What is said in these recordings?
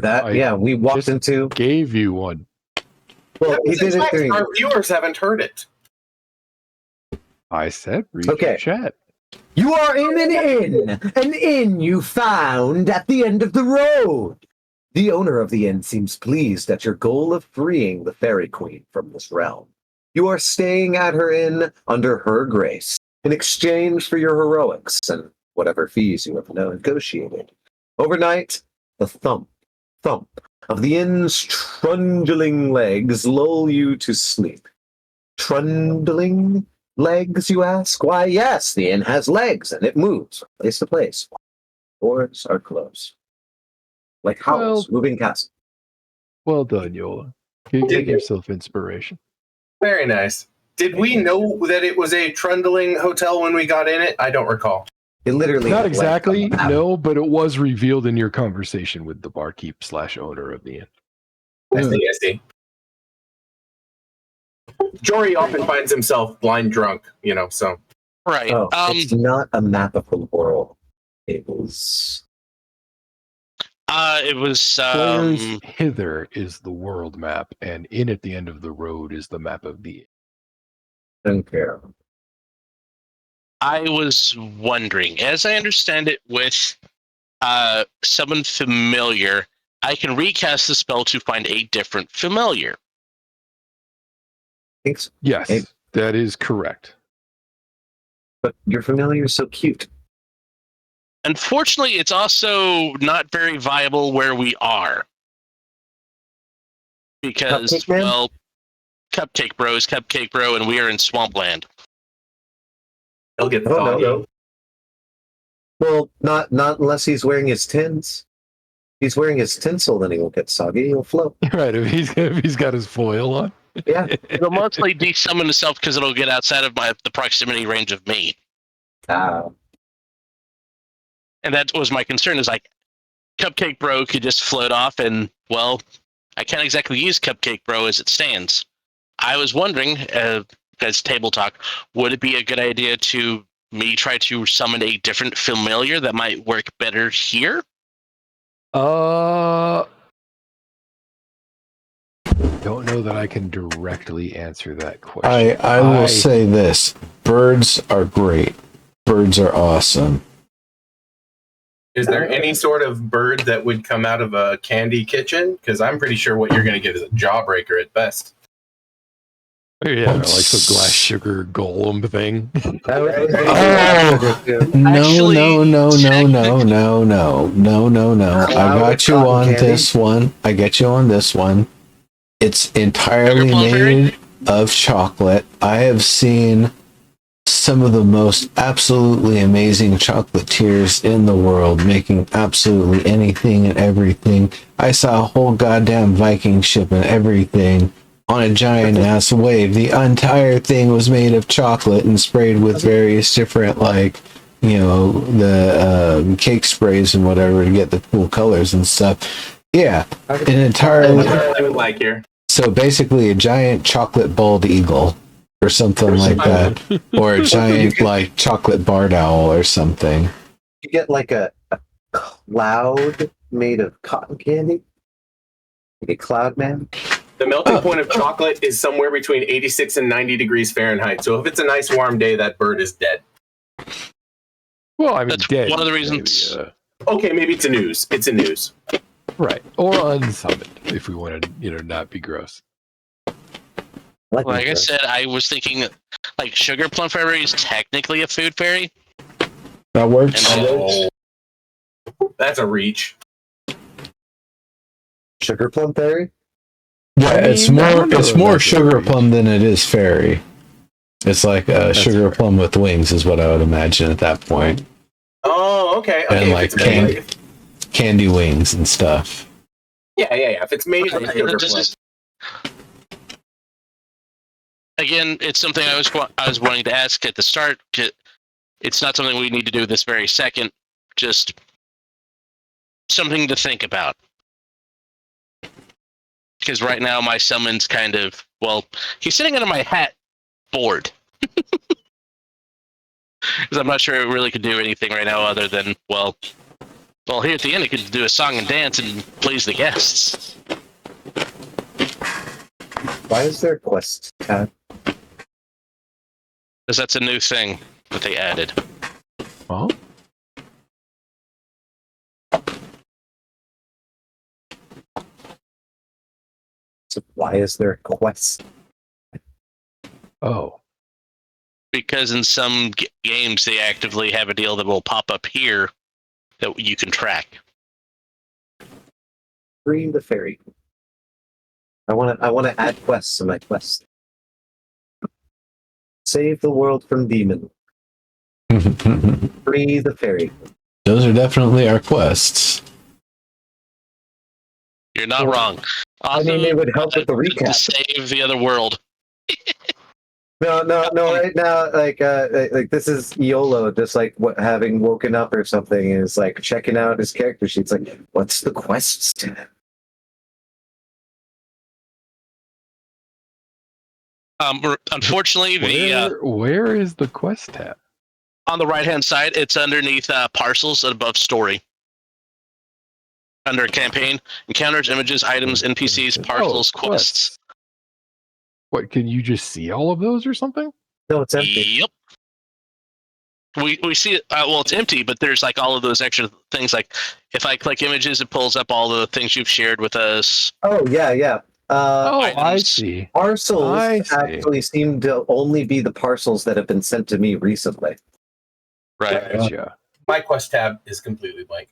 We walked into. Gave you one. Well, he did it during. Our viewers haven't heard it. I said, read your chat. You are in an inn you found at the end of the road. The owner of the inn seems pleased at your goal of freeing the fairy queen from this realm. You are staying at her inn under her grace in exchange for your heroics and whatever fees you have negotiated. Overnight, the thump of the inn's trundling legs lull you to sleep. Trundling legs, you ask? Why, yes, the inn has legs, and it moves from place to place. Doors are closed. Like Howl's moving castle. Well done, Yola. Give yourself inspiration. Very nice. Did we know that it was a trundling hotel when we got in it? I don't recall. It literally not exactly, no, but it was revealed in your conversation with the barkeep / owner of the inn. I see. Jory often finds himself blind drunk, so. Right. Oh, it's not a map of the world. It was. It was. Players hither is the world map, and in at the end of the road is the map of the inn. Don't care. I was wondering, as I understand it, with someone familiar, I can recast the spell to find a different familiar. Thanks. Yes, that is correct. But your familiar is so cute. Unfortunately, it's also not very viable where we are. Because, Cupcake Bro is Cupcake Bro, and we are in Swampland. He'll get no. Well, not unless he's wearing his tins. If he's wearing his tinsel, then he won't get soggy. He'll float. Right, if he's got his foil on. Yeah. It'll mostly de-summon itself because it'll get outside of the proximity range of me. And that was my concern, is like, Cupcake Bro could just float off and, well, I can't exactly use Cupcake Bro as it stands. I was wondering, as table talk, would it be a good idea to me try to summon a different familiar that might work better here? Don't know that I can directly answer that question. I will say this. Birds are great. Birds are awesome. Is there any sort of bird that would come out of a candy kitchen? Because I'm pretty sure what you're going to get is a jawbreaker at best. Yeah, like the glass sugar golem thing. No. I got you on this one. I get you on this one. It's entirely made of chocolate. I have seen some of the most absolutely amazing chocolatiers in the world making absolutely anything and everything. I saw a whole goddamn Viking ship and everything on a giant ass wave. The entire thing was made of chocolate and sprayed with various different, the cake sprays and whatever to get the cool colors and stuff. Yeah, an entirely. I would like here. So basically, a giant chocolate bald eagle, or something like that, or a giant chocolate barred owl or something. You get like a cloud made of cotton candy, like a cloud man. The melting point of chocolate is somewhere between 86 and 90 degrees Fahrenheit. So if it's a nice warm day, that bird is dead. Well, I mean, that's dead. One of the reasons. Maybe, okay, maybe it's a news. It's a news. Right, or unsummoned if we want to, not be gross. Like I said, I was thinking, Sugar Plum Fairy is technically a food fairy. That works. That's a reach. Sugar Plum Fairy? Yeah, it's more sugar plum than it is fairy. It's like a sugar plum with wings is what I would imagine at that point. Oh, okay. And candy wings and stuff. Yeah. If it's made from sugar plum. Again, it's something I was wanting to ask at the start. It's not something we need to do this very second. Just something to think about. Because right now my summon's kind of, he's sitting under my hat, bored. Because I'm not sure it really could do anything right now other than, Well, here at the end, you could do a song and dance and please the guests. Why is there a quest tab? Because that's a new thing that they added. Huh? So why is there a quest? Oh. Because in some games, they actively have a deal that will pop up here that you can track. Free the fairy. I want to add quests to my quest. Save the world from demon. Free the fairy. Those are definitely our quests. You're not wrong. I mean, it would help with the recap. Save the other world. No. Right now, like this is YOLO, just like having woken up or something, is like checking out his character sheets. Like, what's the quests tab? Unfortunately, Where is the quest tab? on the right-hand side, it's underneath parcels and above story. Under campaign, encounters, images, items, NPCs, parcels, quests. What, can you just see all of those or something? No, it's empty. Yep. We see it. Well, it's empty, but there's like all of those extra things. Like if I click images, it pulls up all the things you've shared with us. Oh yeah. I Items. see. Parcels I see. actually seem to only be the parcels that have been sent to me recently. Right. Gotcha. My quest tab is completely blank.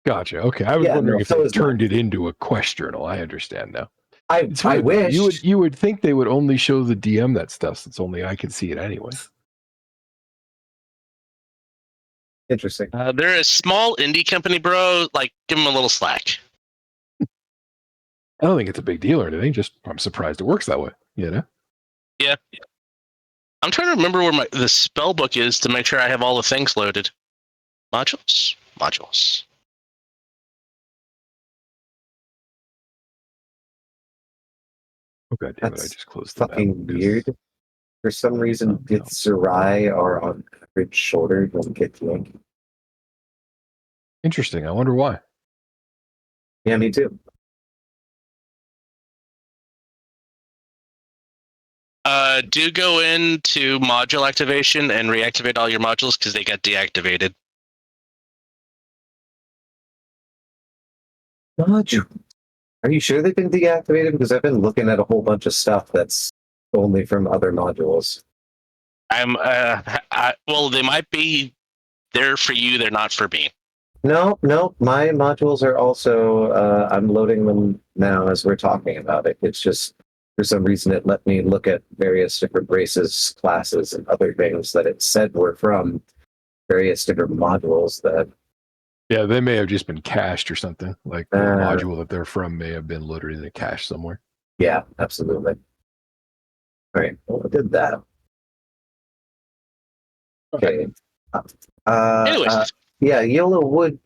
Gotcha. Okay. I was Yeah, wondering no, if so they is turned mine. it into a quest journal. I understand now. I Weird, though. wish You would think they would only show the DM that stuff since only I can see it anyway. Interesting. They're a small indie company, bro. Like, give them a little slack. I don't think it's a big deal or anything. Just I'm surprised it works that way. You know? Yeah. I'm trying to remember where the spell book is to make sure I have all the things loaded. Modules. Oh god damn it! I That's just closed the fucking map. weird. For some reason, Oh, no. Githzerai are on average shorter than Githyank. Interesting. I wonder why. Yeah, me too. Do go into module activation and reactivate all your modules because they got deactivated. Module. Are you sure they've been deactivated? Because I've been looking at a whole bunch of stuff that's only from other modules. Well, they might be there for you. They're not for me. No, my modules are also, I'm loading them now as we're talking about it. It's just, for some reason, it let me look at various different races, classes, and other things that it said were from various different modules that... Yeah, they may have just been cached or something. Like the module that they're from may have been loaded in a cache somewhere. Yeah, absolutely. All right, well, I did that. Okay. Anyways. Yeah, YOLO would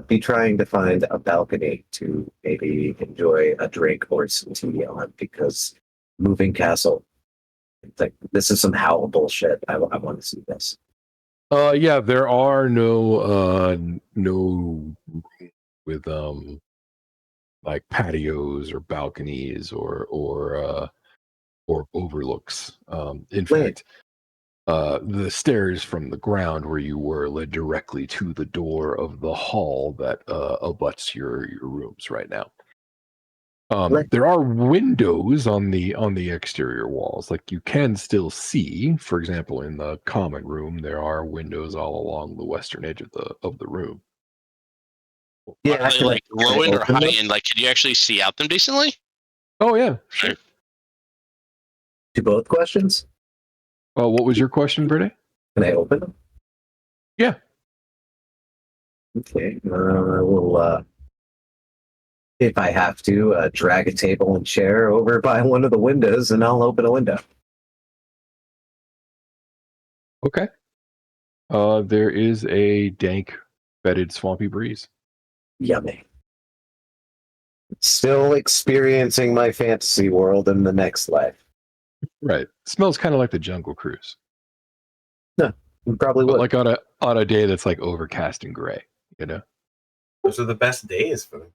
be trying to find a balcony to maybe enjoy a drink or some tea on, because moving castle, like, this is some Howl bullshit. I want to see this. Yeah, there are no with like patios or balconies or overlooks. In fact, the stairs from the ground where you were led directly to the door of the hall that abuts your rooms right now. There are windows on the exterior walls. Like you can still see, for example, in the common room, there are windows all along the western edge of the room. Yeah, Are they like low end or high end? Like, can you actually see out them decently? Oh yeah, sure. To both questions? Oh, what was your question, Brady? Can I open them? Yeah. Okay. I will, if I have to, drag a table and chair over by one of the windows, and I'll open a window. Okay. There is a dank, fetid, swampy breeze. Yummy. Still experiencing my fantasy world in the next life. Right. Smells kind of like the Jungle Cruise. No, you probably But would. like on on a day that's like overcast and gray. You know, Those are the best days for them.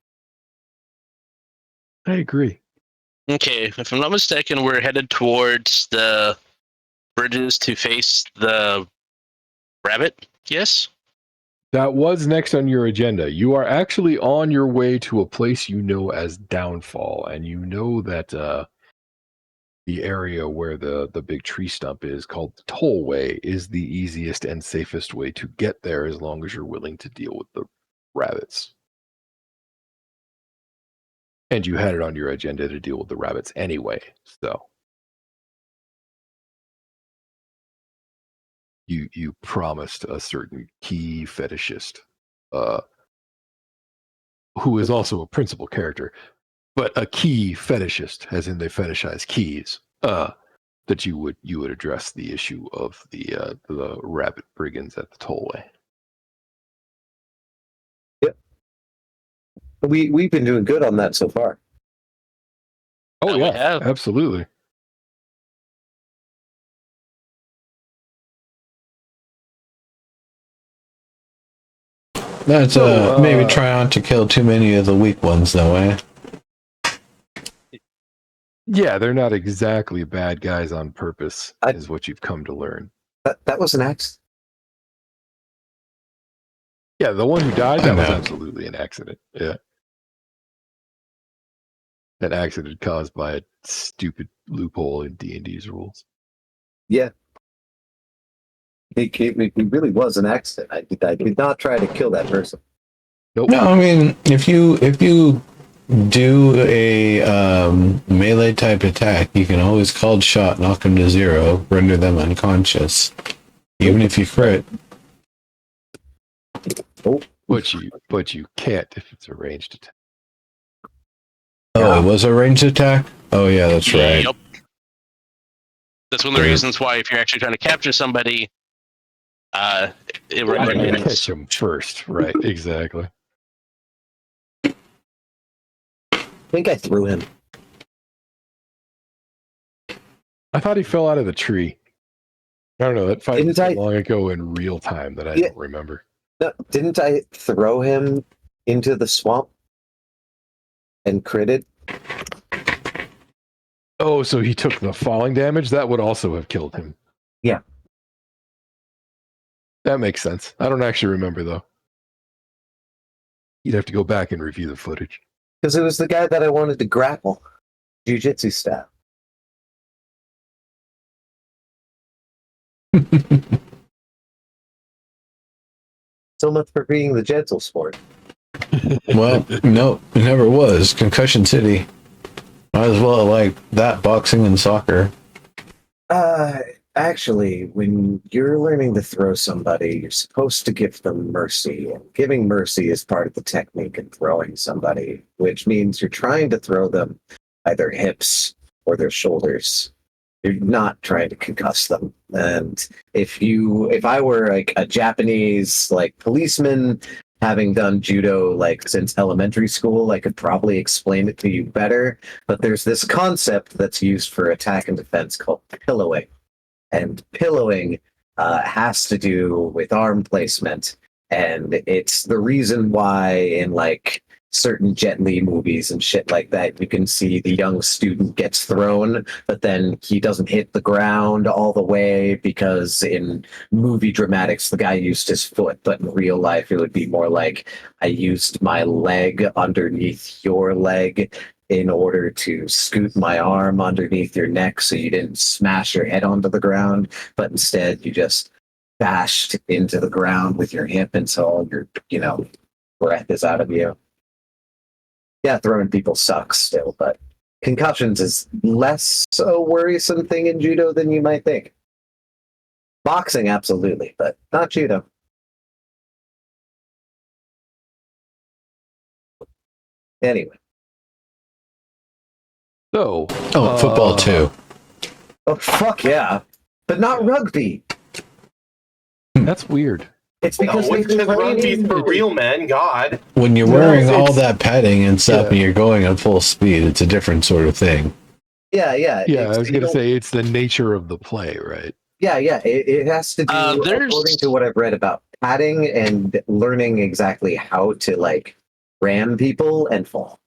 I agree. Okay, if I'm not mistaken, we're headed towards the bridges to face the rabbit. Yes. That was next on your agenda. You are actually on your way to a place you know as Downfall, and you know that the area where the big tree stump is, called the Tollway, is the easiest and safest way to get there as long as you're willing to deal with the rabbits. And you had it on your agenda to deal with the rabbits anyway, so you promised a certain key fetishist, who is also a principal character, but a key fetishist, as in they fetishize keys, that you would address the issue of the rabbit brigands at the tollway. We've been doing good on that so far. Oh We yeah, have. absolutely. That's So, maybe try not to kill too many of the weak ones, though, eh? Yeah, they're not exactly bad guys on purpose, is what you've come to learn. That was an accident. Yeah, the one who died, that was know. absolutely an accident. Yeah. An accident caused by a stupid loophole in D&D's rules. Yeah. It really was an accident. I did not try to kill that person. Nope. No, I mean, if you do a melee type attack, you can always called shot, knock them to 0, render them unconscious, even if you crit. But you can't if it's a ranged attack. Oh, it was a ranged attack? Oh, yeah, that's right. Yep. That's one of the reasons why, if you're actually trying to capture somebody, it You recommends catch them first, right? Exactly. I think I threw him. I thought he fell out of the tree. I don't know. That fight was so Didn't I- long ago in real time that I Yeah. don't remember. No, didn't I throw him into the swamp and critted? Oh, so he took the falling damage? That would also have killed him. Yeah. That makes sense. I don't actually remember, though. You'd have to go back and review the footage. Because it was the guy that I wanted to grapple. Jiu-jitsu style. So much for being the gentle sport. Well, no, it never was. Concussion City. Might as well like that boxing and soccer. Actually, when you're learning to throw somebody, you're supposed to give them mercy. And giving mercy is part of the technique in throwing somebody, which means you're trying to throw them either hips or their shoulders. You're not trying to concuss them. And if I were like a Japanese like policeman, having done judo like since elementary school, I could probably explain it to you better. But there's this concept that's used for attack and defense called pillowing. And pillowing has to do with arm placement. And it's the reason why in like certain Jet Li movies and shit like that, you can see the young student gets thrown, but then he doesn't hit the ground all the way because in movie dramatics, the guy used his foot, but in real life, it would be more like I used my leg underneath your leg in order to scoot my arm underneath your neck so you didn't smash your head onto the ground, but instead you just bashed into the ground with your hip until all your, breath is out of you. Yeah, throwing people sucks still, but concussions is less a worrisome thing in judo than you might think. Boxing, absolutely, but not judo. Anyway. So, Football too. Oh, fuck yeah. But not rugby. That's weird. It's because it's just rugby's for real men, God. When you're wearing all that padding and stuff and you're going at full speed, it's a different sort of thing. Yeah. Yeah, I was going to say it's the nature of the play, right? Yeah. It has to do, There's- according to what I've read about padding and learning exactly how to like ram people and fall.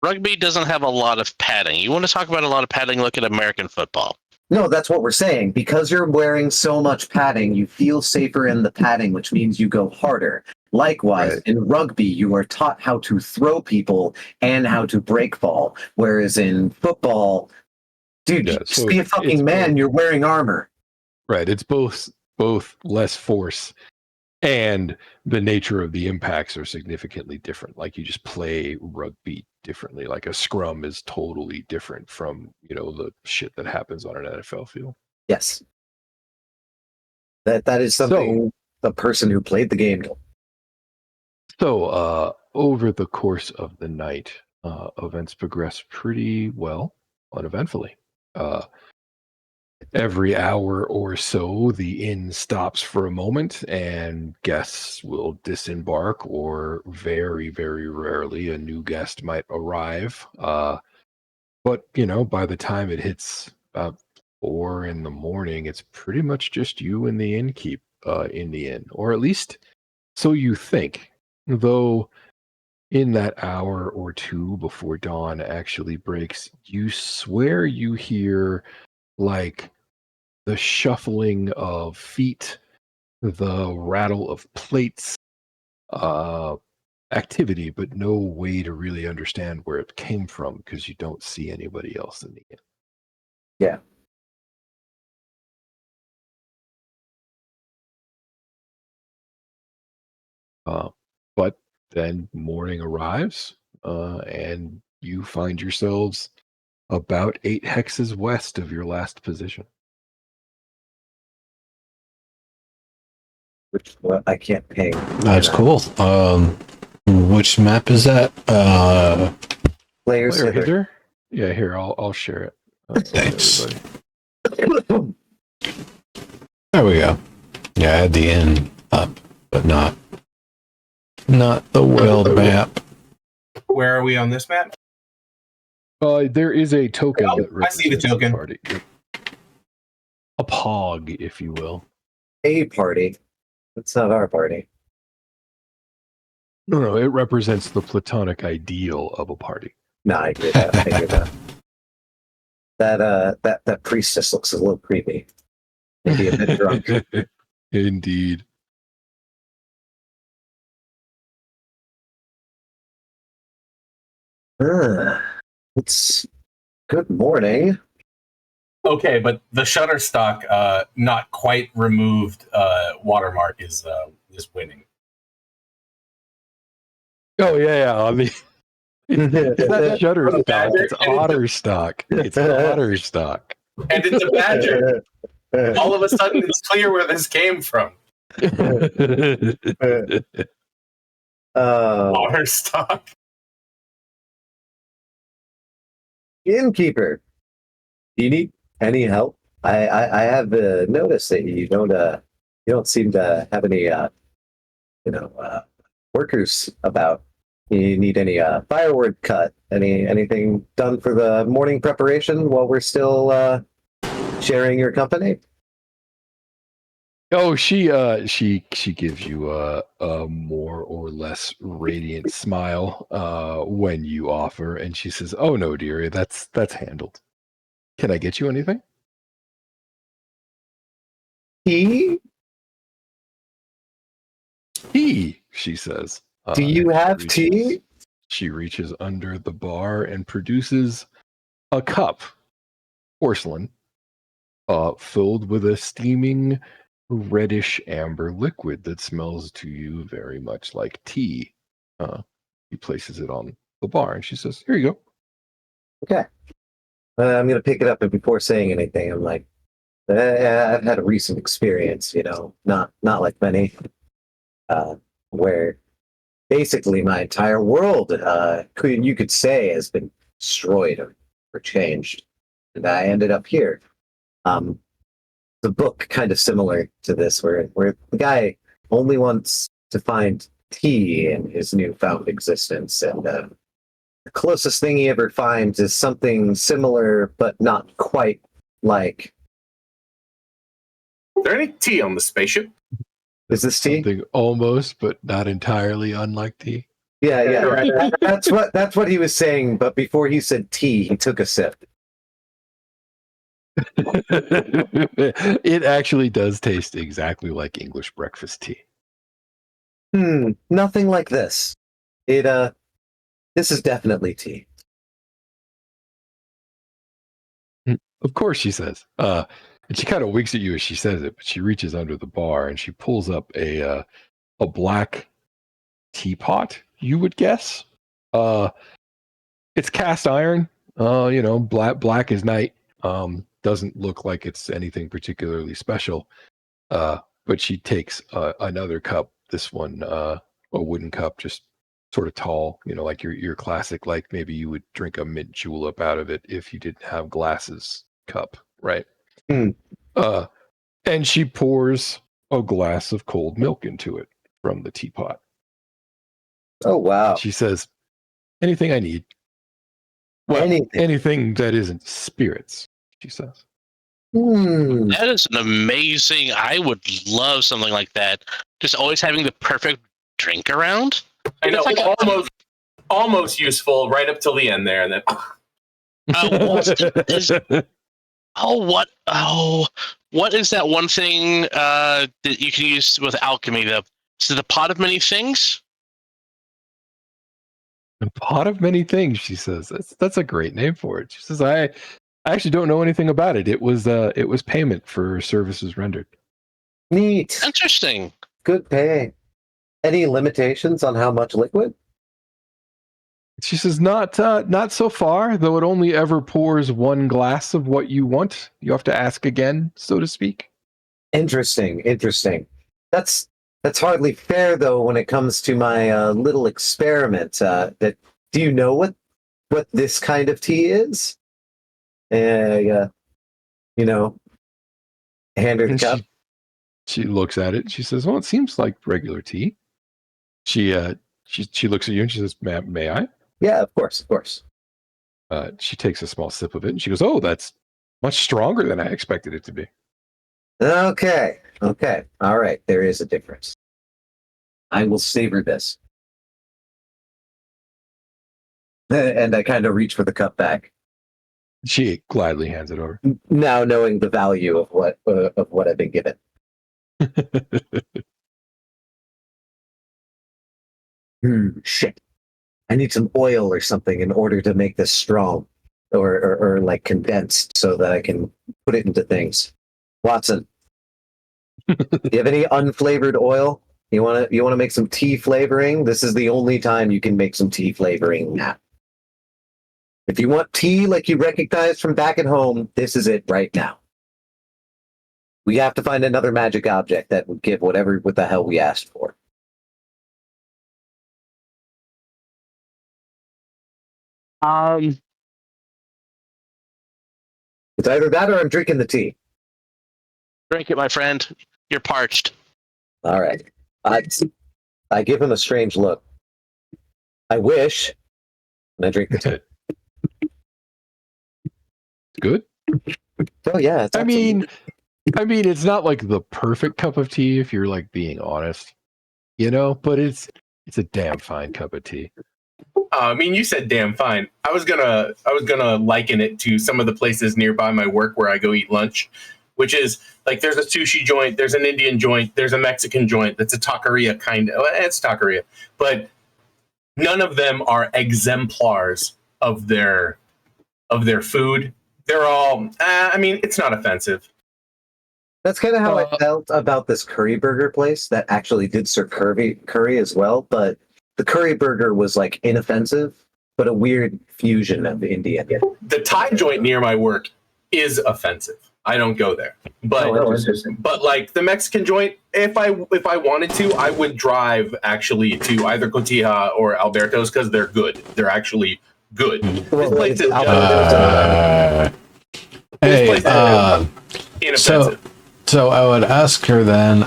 Rugby doesn't have a lot of padding. You want to talk about a lot of padding? Look at American football. No, that's what we're saying. Because you're wearing so much padding, you feel safer in the padding, which means you go harder. Likewise, Right. in rugby, you are taught how to throw people and how to break fall. Whereas in football, dude, Yeah, you just so be a it's fucking man. both. You're wearing armor. Right. It's both less force and the nature of the impacts are significantly different. Like you just play rugby differently. Like a scrum is totally different from, the shit that happens on an NFL field. Yes, that is something the person who played the game. So over the course of the night, events progress pretty well, uneventfully. Every hour or so, the inn stops for a moment and guests will disembark, or very, very rarely, a new guest might arrive. But, by the time it hits about 4 in the morning, it's pretty much just you and the innkeep in the inn, or at least so you think. Though in that hour or two before dawn actually breaks, you swear you hear like the shuffling of feet, the rattle of plates, activity, but no way to really understand where it came from because you don't see anybody else in the inn. Yeah. But then morning arrives, and you find yourselves about 8 hexes west of your last position. Which I can't ping. That's cool. Which map is that? Players Player hither. hither? Yeah, here, I'll share it. Thanks. Everybody. There we go. Yeah, I had the inn up, but not the world map. Where are we on this map? There is a token Oh, that I see the represents token. party. A pog, if you will. A party. That's not our party. No, it represents the platonic ideal of a party. No, I agree with that. I agree with that. That priestess looks a little creepy. Maybe a bit drunk. Indeed. It's good morning. Okay, but the Shutterstock not quite removed watermark is winning. Oh yeah. I mean, it's not Shutterstock. Badger, It's Otterstock. It's Otterstock. And it's a badger. All of a sudden, it's clear where this came from. Waterstock. Innkeeper, do you need any help? I have noticed that you don't seem to have any workers about. You need any firewood cut? Anything done for the morning preparation while we're still sharing your company? Oh, she gives you a more or less radiant smile when you offer, and she says, "Oh no, dearie, that's handled. Can I get you anything?" Tea? Tea, she says. Do you and have tea? She reaches under the bar and produces a cup, porcelain, filled with a steaming reddish amber liquid that smells to you very much like tea. He places it on the bar and she says, "Here you go." Okay. I'm going to pick it up, and before saying anything, I'm like, I've had a recent experience, not like many, where basically my entire world, you could say, has been destroyed or changed, and I ended up here. The book kind of similar to this, where the guy only wants to find tea in his newfound existence, and the closest thing he ever finds is something similar, but not quite like. Is there any tea on the spaceship? Is this tea? Something almost, but not entirely unlike tea. Yeah. That's what he was saying. But before he said tea, he took a sip. It actually does taste exactly like English breakfast tea. Nothing like this. This is definitely tea. Of course, she says. And she kind of winks at you as she says it, but she reaches under the bar and she pulls up a black teapot, you would guess. It's cast iron. Black as night. Doesn't look like it's anything particularly special. But she takes another cup. This one, a wooden cup, just sort of tall. Like your classic. Like maybe you would drink a mint julep out of it if you didn't have glasses. Cup, right? And she pours a glass of cold milk into it from the teapot. Oh wow! She says, "Anything I need." Well, anything that isn't spirits, she says. That is an amazing. I would love something like that. Just always having the perfect drink around. I know, almost useful right up till the end there, and then. What is that one thing that you can use with alchemy? Is it the pot of many things? A pot of many things, she says. That's a great name for it. She says, I actually don't know anything about it. It was payment for services rendered. Neat. Interesting. Good pay. Any limitations on how much liquid? She says, not so far, though it only ever pours one glass of what you want. You have to ask again, so to speak. Interesting. That's hardly fair, though, when it comes to my little experiment. Do you know what this kind of tea is? Hand her the cup. She looks at it. She says, "Well, it seems like regular tea." She looks at you and she says, "May I?" Yeah, of course. She takes a small sip of it and she goes, "Oh, that's much stronger than I expected it to be." Okay. All right. There is a difference. I will savor this. And I kind of reach for the cup back. She gladly hands it over. Now knowing the value of what I've been given. Shit. I need some oil or something in order to make this strong or like condensed so that I can put it into things. Watson, do you have any unflavored oil? You want to make some tea flavoring? This is the only time you can make some tea flavoring now. If you want tea like you recognize from back at home, this is it right now. We have to find another magic object that would give what the hell we asked for. It's either that or I'm drinking the tea. Drink it, my friend. You're parched. All right. I give him a strange look. I wish. And I drink the tea. Good. Oh yeah. I mean, it's not like the perfect cup of tea if you're like being honest, but it's a damn fine cup of tea. You said damn fine. I was gonna liken it to some of the places nearby my work where I go eat lunch, which is like there's a sushi joint, there's an Indian joint, there's a Mexican joint. That's a taqueria kind of. It's taqueria, but none of them are exemplars of their food. They're all. It's not offensive. That's kind of how I felt about this curry burger place that actually did serve curry as well, but the curry burger was like inoffensive, but a weird fusion of Indian. The Thai joint near my work is offensive. I don't go there, but like the Mexican joint, if I wanted to, I would drive actually to either Cotija or Alberto's because they're good. They're actually good. This place is inoffensive. So I would ask her then,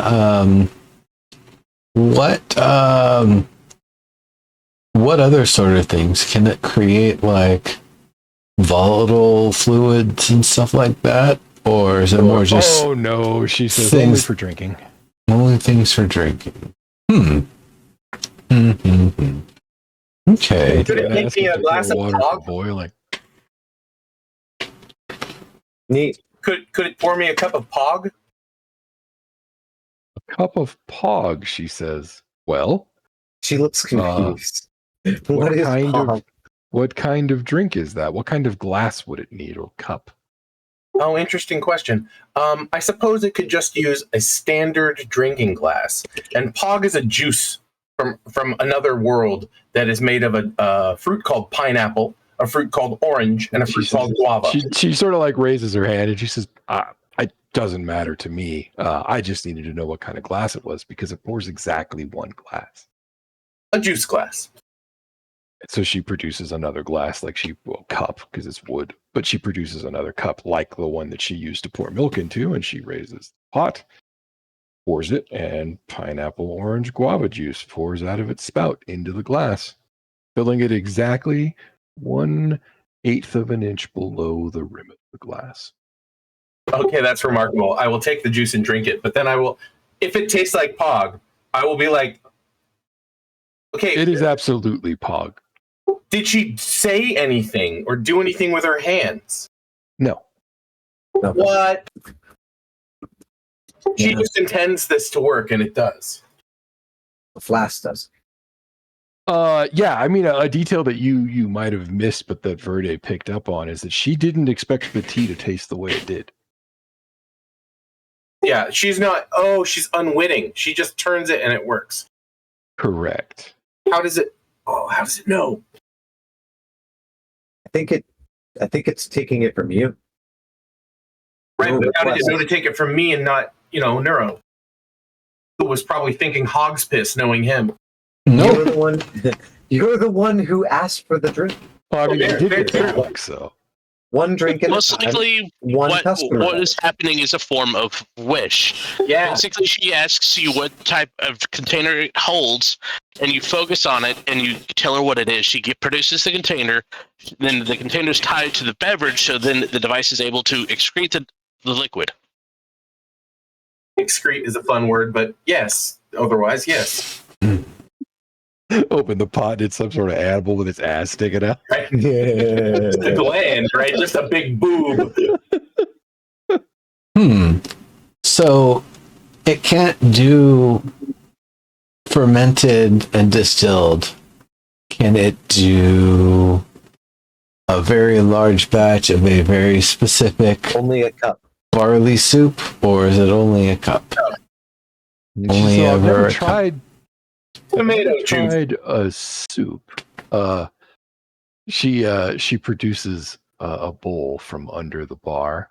what other sort of things can it create, like volatile fluids and stuff like that, or is it more just? Oh no, she says things only for drinking. Only things for drinking. Mm-hmm. Okay. Could it make me a glass of water for pog? boiling. Neat. Could it pour me a cup of pog? A cup of pog, she says. Well, She looks confused. What what is kind pog? of what kind of drink is that? What kind of glass would it need, or cup? Oh, interesting question. I suppose it could just use a standard drinking glass. And pog is a juice from another world that is made of a fruit called pineapple, a fruit called orange, and a fruit called guava. She sort of like raises her hand and she says, "It doesn't matter to me. I just needed to know what kind of glass it was because it pours exactly one glass." A juice glass. So she produces another glass, cup because it's wood, but she produces another cup like the one that she used to pour milk into, and she raises the pot, pours it, and pineapple, orange, guava juice pours out of its spout into the glass, filling it exactly 1/8 of an inch below the rim of the glass. Okay, that's remarkable. I will take the juice and drink it, but then I will, if it tastes like pog, I will be like, okay. It is absolutely pog. Did she say anything or do anything with her hands? No. What? She Yeah. just intends this to work, and it does. The flask does. Yeah, I mean, a detail that you might have missed, but that Verde picked up on is that she didn't expect the tea to taste the way it did. Yeah, she's not. Oh, she's unwitting. She just turns it and it works. Correct. How does it? Oh, how does it know? I think it's taking it from you. Right, No but how did it request. know to take it from me and not, Neuro? Who was probably thinking hog's piss, knowing him. You're the one. You're the one who asked for the drink. Well, I mean, Okay, you did fair get drunk, so. One drink at a Most time. likely, One what customer. is happening is a form of wish. Yeah. Basically, she asks you what type of container it holds, and you focus on it, and you tell her what it is. She produces the container, then the container is tied to the beverage, so then the device is able to excrete the liquid. Excrete is a fun word, but yes. Otherwise, yes. Open the pot, it's some sort of animal with its ass sticking out. Right? Just a gland, right? Just a big boob. So it can't do fermented and distilled. Can it do a very large batch of a very specific Only a cup. barley soup, or is it only a cup? Only So I've ever never a cup. tried Tomato juice. tried a soup. She produces a bowl from under the bar.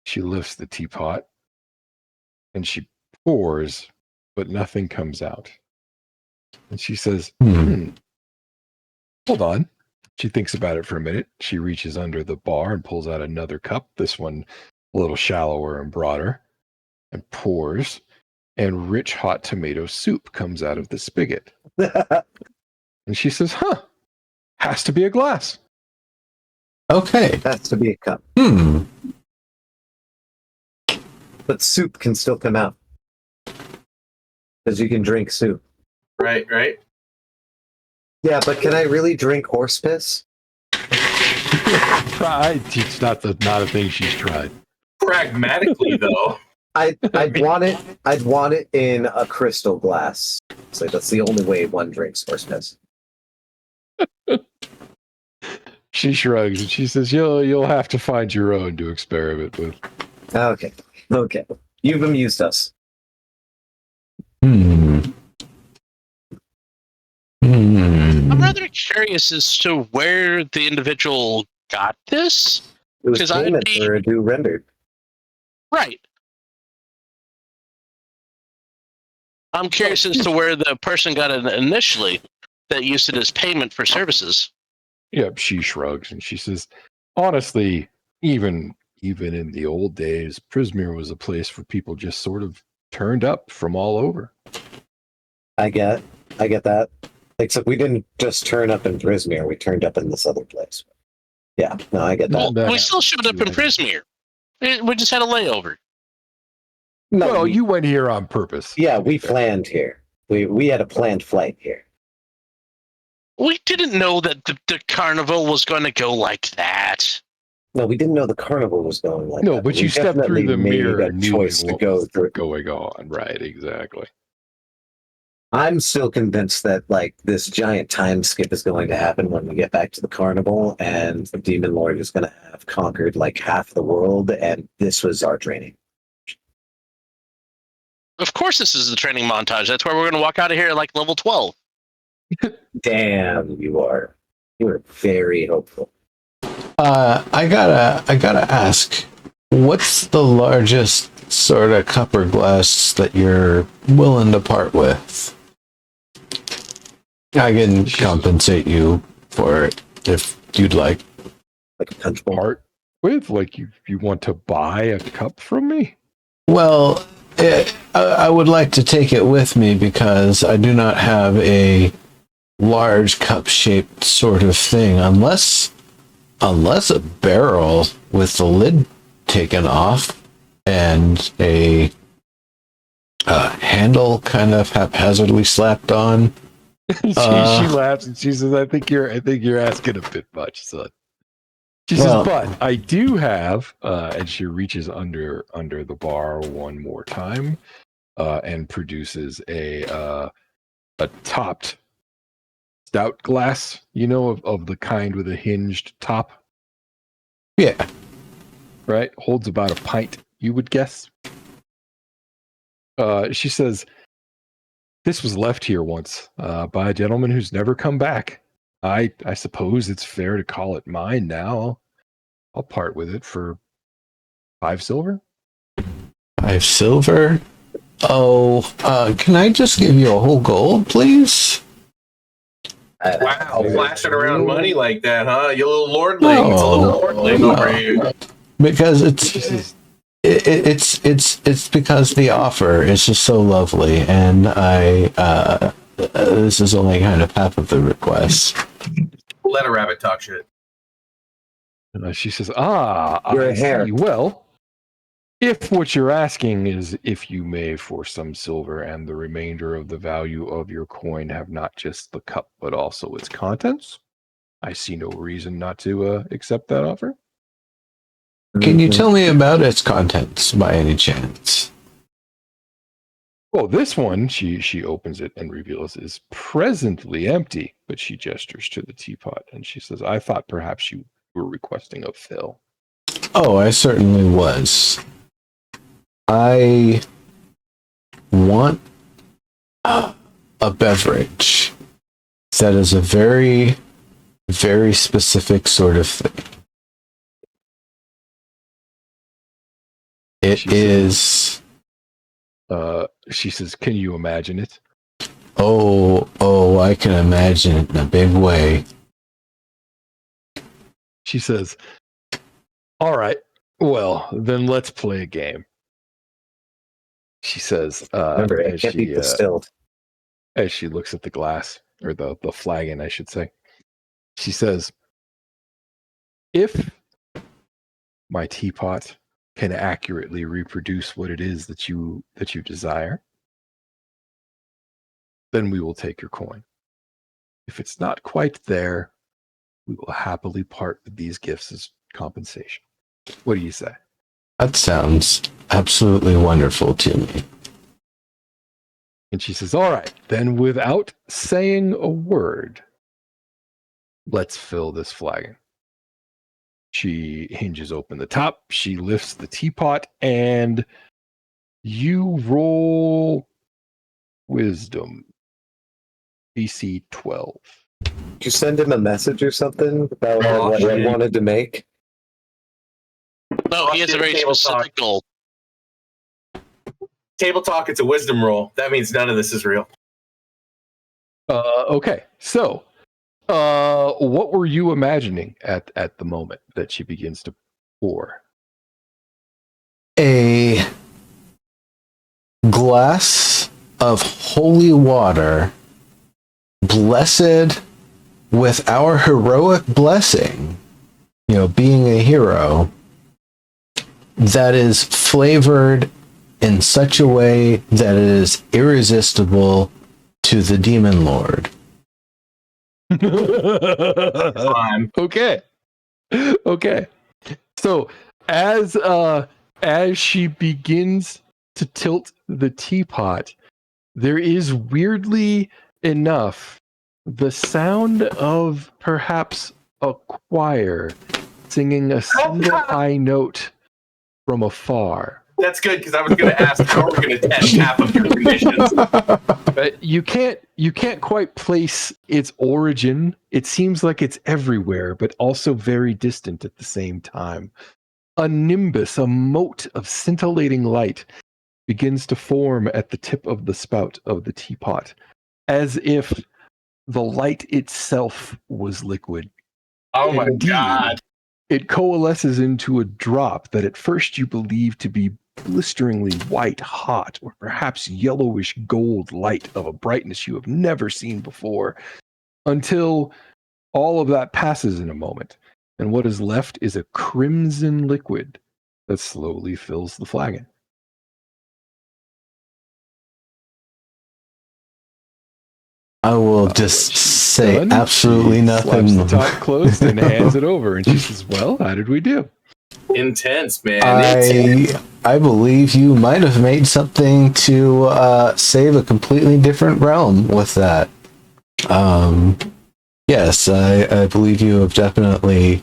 She lifts the teapot and she pours, but nothing comes out. And she says, hold on. She thinks about it for a minute. She reaches under the bar and pulls out another cup, this one a little shallower and broader, and pours. And rich hot tomato soup comes out of the spigot. And she says, has to be a glass. Okay. Has to be a cup. But soup can still come out. Because you can drink soup. Right. Yeah, but can I really drink horse piss? It's not a thing she's tried. Pragmatically, though. I'd want it in a crystal glass. So that's the only way one drinks horse piss. She shrugs and she says, "You'll have to find your own to experiment with." Okay. You've amused us. I'm rather curious as to where the individual got this. It was 'Cause I would payment be- for a due rendered. Right. I'm curious as to where the person got it initially that used it as payment for services. Yep, she shrugs and she says, "Honestly, even in the old days, Prismere was a place where people just sort of turned up from all over." I get that. Except we didn't just turn up in Prismere, we turned up in this other place. Yeah, no, I get that. Well, that we still showed up in happens. Prismere. We just had a layover. No, Well, you went here on purpose. yeah, we planned here. We had a planned flight here. We didn't know that the carnival was going to go like that. No, we didn't know the carnival was going like No, that. but We you stepped through definitely the made mirror a knowing choice to what go was through. going on. Right, exactly. I'm still convinced that like this giant time skip is going to happen when we get back to the carnival, and the Demon Lord is going to have conquered like half the world, and this was our training. Of course, this is the training montage. That's where we're going to walk out of here at like level 12. Damn, you are very hopeful. I gotta ask, what's the largest sort of cup or glass that you're willing to part with? I can compensate you for it if you'd like. Like a punch bowl. Part with? Like you want to buy a cup from me? Well, I would like to take it with me because I do not have a large cup-shaped sort of thing, unless a barrel with the lid taken off and a handle kind of haphazardly slapped on. she laughs and she says, "I think you're asking a bit much, son." She says, "But I do have," and she reaches under the bar one more time, and produces a topped stout glass, of the kind with a hinged top. Yeah. Right? Holds about a pint, you would guess. She says, "This was left here once by a gentleman who's never come back. I suppose it's fair to call it mine now. I'll part with it for 5 silver." 5 silver? Oh, can I just give you a whole gold, please? Wow, flashing around money like that, huh? You little lordling. It's a little lordling over here. Because it's because the offer is just so lovely, and this is only kind of half of the request. Let a rabbit talk shit. And she says, You're I a hare. see. Well, if what you're asking is if you may, for some silver and the remainder of the value of your coin, have not just the cup but also its contents, I see no reason not to accept that offer. Can you tell me about its contents by any chance? Well, this one, she opens it and reveals, is presently empty, but she gestures to the teapot and she says, I thought perhaps you were requesting a fill. Oh, I certainly was. I want a beverage that is a very, very specific sort of thing. It is. She says, can you imagine it? Oh, I can imagine it in a big way. She says, all right, well, then let's play a game. She says, Remember, it can't be distilled. as she looks at the glass, or the flagon, I should say. She says, if my teapot can accurately reproduce what it is that you desire, then we will take your coin. If it's not quite there, we will happily part with these gifts as compensation. What do you say? That sounds absolutely wonderful to me. And she says, all right, then without saying a word, let's fill this flagon. She hinges open the top, she lifts the teapot, and you roll wisdom. DC 12. Did you send him a message or something about what he wanted to make? No, he has a very specific goal. Table talk, it's a wisdom roll. That means none of this is real. Okay, so what were you imagining at the moment that she begins to pour? A glass of holy water, blessed with our heroic blessing, being a hero, that is flavored in such a way that it is irresistible to the demon lord. Okay. Okay. So as she begins to tilt the teapot, there is weirdly enough the sound of perhaps a choir singing a single high note from afar. That's good, because I was going to ask how we're going to test half of your conditions. But you can't quite place its origin. It seems like it's everywhere, but also very distant at the same time. A nimbus, a mote of scintillating light, begins to form at the tip of the spout of the teapot, as if the light itself was liquid. Oh my Indeed, god. it coalesces into a drop that at first you believe to be blisteringly white hot, or perhaps yellowish gold light of a brightness you have never seen before, until all of that passes in a moment, and what is left is a crimson liquid that slowly fills the flagon. I will When just she's say done, absolutely she nothing. slaps the top closed and hands it over, and she says, "Well, how did we do?" Intense, man. Intense. I believe you might have made something to save a completely different realm with that. Yes, I believe you have definitely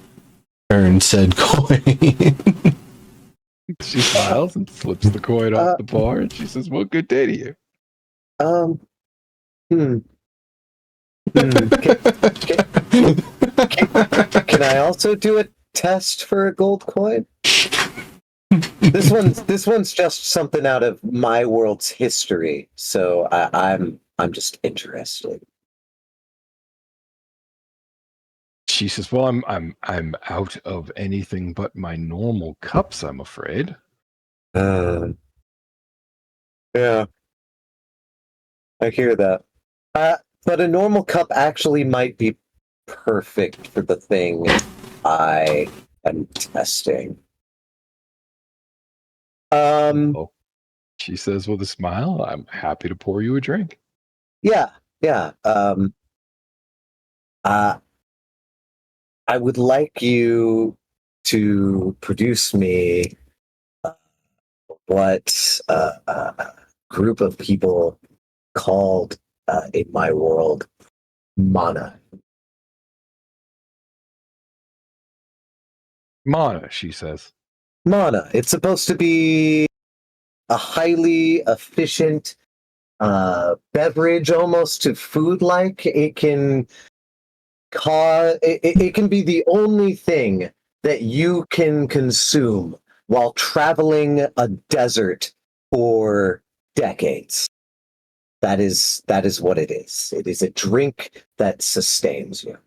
earned said coin. She smiles and slips the coin off the bar, and she says, "Well, good day to you." Can I also do a test for a gold coin? This one's just something out of my world's history, so I'm just interested. She says, "Well, I'm out of anything but my normal cups, I'm afraid." Yeah, I hear that. But a normal cup actually might be perfect for the thing I am testing. Oh, she says with a smile, "I'm happy to pour you a drink." Yeah. I would like you to produce me what a group of people called in my world mana. Mana, she says. Mana. It's supposed to be a highly efficient beverage, almost to food like. It can it can be the only thing that you can consume while traveling a desert for decades. That is what it is. It is a drink that sustains you.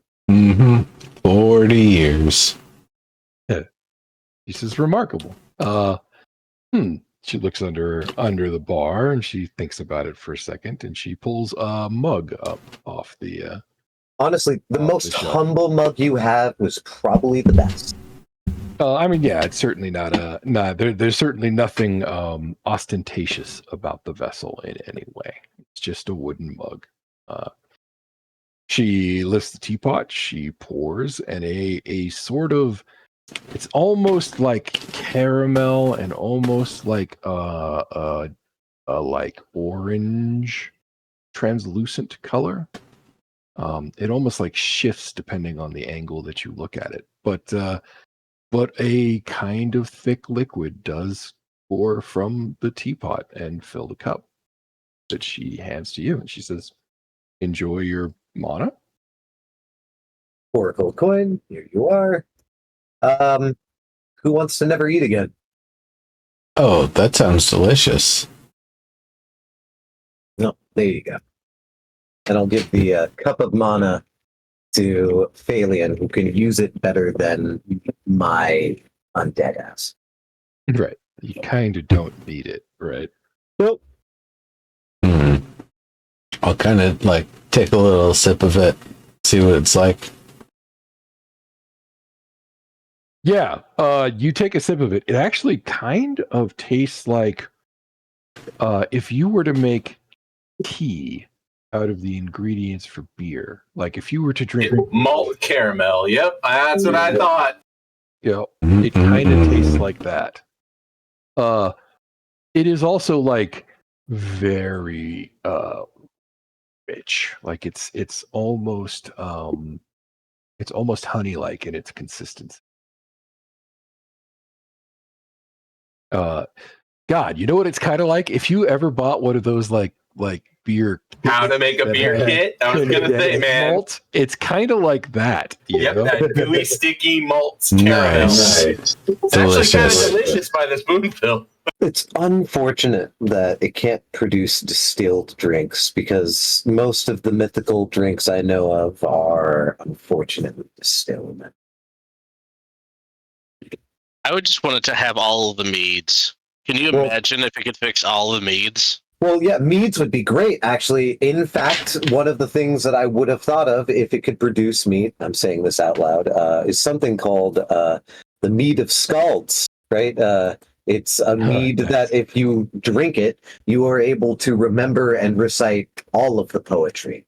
40 years. She says, "Remarkable." She looks under the bar and she thinks about it for a second, and she pulls a mug up off the. Honestly, the most the shelf. humble mug you have was probably the best. I mean, yeah, it's certainly not there's certainly nothing ostentatious about the vessel in any way. It's just a wooden mug. She lifts the teapot, she pours, and a sort of, it's almost like caramel and almost like a like orange translucent color. It almost like shifts depending on the angle that you look at it, but a kind of thick liquid does pour from the teapot and fill the cup that she hands to you, and she says, "Enjoy your mana." Pour a gold coin. Here you are. Who wants to never eat again? Oh, that sounds delicious. No, there you go. And I'll give the cup of mana to Phalian, who can use it better than my undead ass. Right. You kind of don't need it, right? Nope. I'll kind of like take a little sip of it, see what it's like. Yeah. You take a sip of it. It actually kind of tastes like if you were to make tea out of the ingredients for beer, like if you were to drink, Malt caramel. Yep, that's what I thought. it kind of tastes like that. It is also like very rich. Like it's almost honey-like in its consistency. God, you know what it's kind of like? If you ever bought one of those like beer, How to make a beer kit? I was gonna say, man. Malt, it's kind of like that. Yep, know? that gooey, sticky malts caramel. Nice. It's actually kind of delicious by the spoonful. It's unfortunate that it can't produce distilled drinks because most of the mythical drinks I know of are unfortunately distilled. I would just want it to have all of the meads. Can you imagine if it could fix all the meads? Well, yeah, meads would be great, actually. In fact, one of the things that I would have thought of if it could produce mead, I'm saying this out loud, is something called the mead of scalds, right? It's a mead that if you drink it, you are able to remember and recite all of the poetry.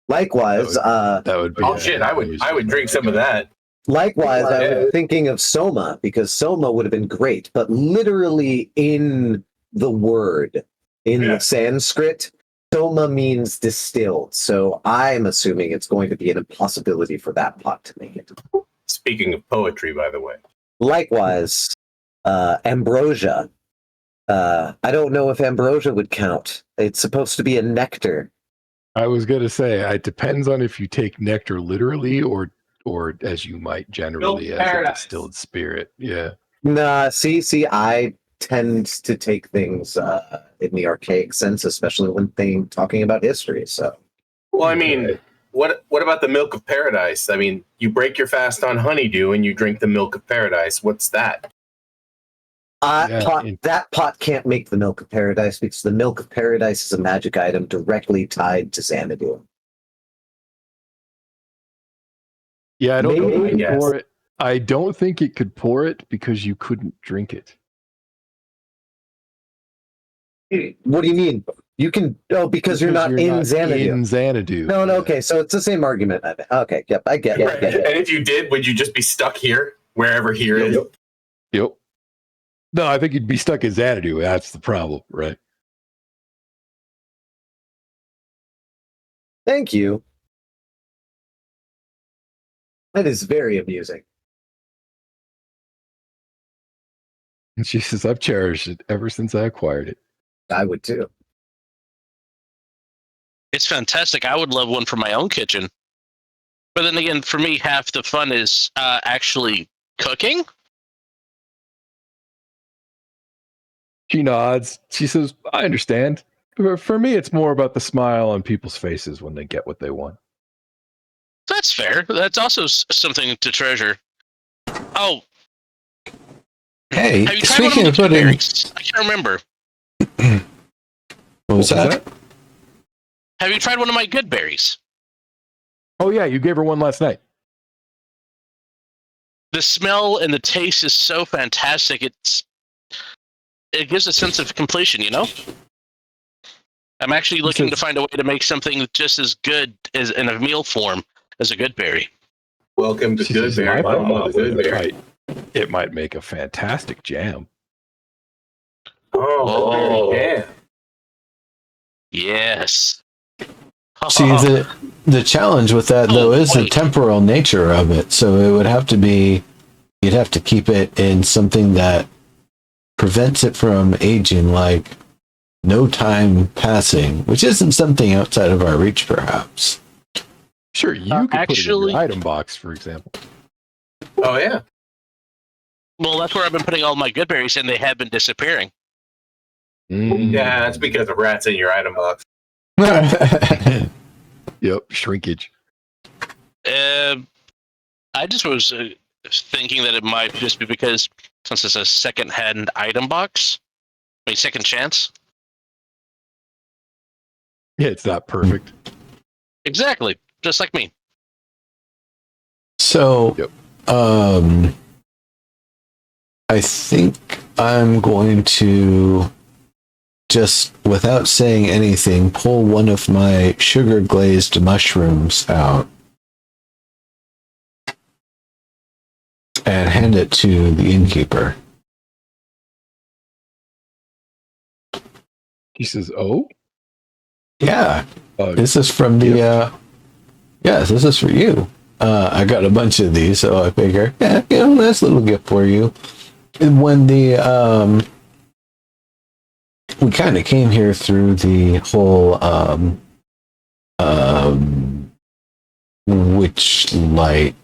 Likewise, that would be. Oh shit! I would drink some of that. Likewise, I was thinking of Soma because Soma would have been great, but literally in the word in the Sanskrit, Soma means distilled. So I'm assuming it's going to be an impossibility for that pot to make it. Speaking of poetry, by the way. Likewise, ambrosia. I don't know if ambrosia would count. It's supposed to be a nectar. I was going to say, it depends on if you take nectar literally or as you might generally as a distilled spirit. Yeah. Nah, see, I tend to take things in the archaic sense, especially when talking about history. So, well, I mean, what about the milk of paradise? I mean, you break your fast on honeydew and you drink the milk of paradise. What's that? That pot can't make the milk of paradise because the milk of paradise is a magic item directly tied to Xanadu. Yeah, I don't know if you Maybe, could pour it. I don't think it could pour it because you couldn't drink it. What do you mean? You can because you're not in Xanadu. In Xanadu. No, okay, so it's the same argument. Okay, yep, I get it. And if you did, would you just be stuck here, wherever here is? Yep. No, I think you'd be stuck in Xanadu. That's the problem, right? Thank you. That is very amusing. And she says, I've cherished it ever since I acquired it. I would too. It's fantastic. I would love one for my own kitchen. But then again, for me, half the fun is actually cooking. She nods. She says, I understand. For me, it's more about the smile on people's faces when they get what they want. That's fair. That's also something to treasure. Oh. Hey, have you tried speaking of putting... berries? I can't remember. What was that? Have you tried one of my good berries? Oh, yeah, you gave her one last night. The smell and the taste is so fantastic. It gives a sense of completion, you know? I'm actually looking to find a way to make something just as good as in a meal form as a good berry. Welcome to good berry. It might make a fantastic jam. Oh, yeah. Yes. See, the challenge with that, though, is the temporal nature of it. So it would have to be, you'd have to keep it in something that prevents it from aging, like no time passing, which isn't something outside of our reach, perhaps. Sure, you could put it in your item box, for example. Oh, yeah. Mm. Well, that's where I've been putting all my good berries, and they have been disappearing. Yeah, it's because of rats in your item box. Yep, shrinkage. I just was thinking that it might just be because since it's a second-hand item box, second chance. Yeah, it's not perfect. Exactly, just like me. So, I think I'm going to just without saying anything, pull one of my sugar glazed mushrooms out and hand it to the innkeeper. He says, "Oh, Yeah, uh, this is from the, yes, this is for you. I got a bunch of these, so I figure, yeah, nice little gift for you. And when we kind of came here through the whole, witch light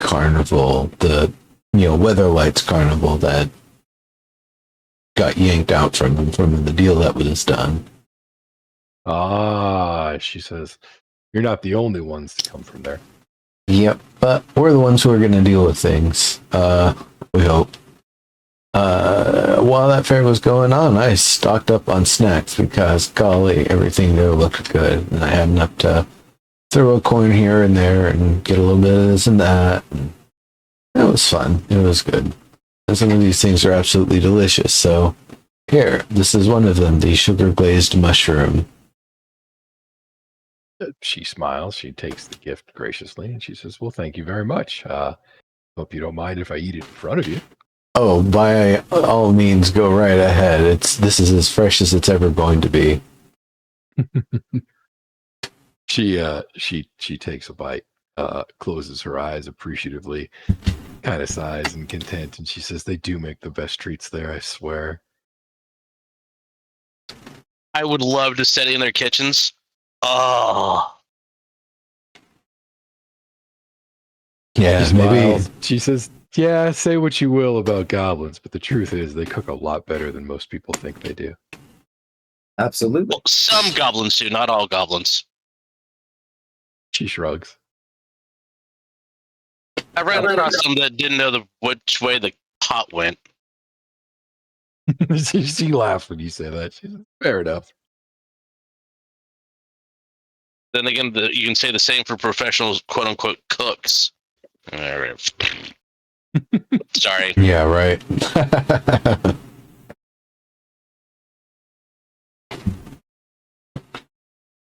carnival, the, weather lights carnival that got yanked out from the deal that was done. She says, "You're not the only ones to come from there." Yep, but we're the ones who are going to deal with things. We hope. While that fair was going on, I stocked up on snacks because, golly, everything there looked good. And I had enough to throw a coin here and there and get a little bit of this and that. And it was fun. It was good. And some of these things are absolutely delicious. So, here, this is one of them, the sugar glazed mushroom. She smiles. She takes the gift graciously, and she says, "Well, thank you very much. Hope you don't mind if I eat it in front of you." Oh, by all means, go right ahead. This is as fresh as it's ever going to be. She takes a bite, closes her eyes appreciatively, kind of sighs in content, and she says, "They do make the best treats there, I swear." I would love to study in their kitchens. Oh, Yeah, She maybe. smiles. She says, "Yeah, say what you will about goblins, but the truth is they cook a lot better than most people think they do." Absolutely. well, some goblins do, not all goblins. She shrugs. I ran across some that didn't know which way the pot went. She laughs when you say that. She says, "Fair enough." Then again, you can say the same for professional quote unquote cooks. Sorry. Yeah, right.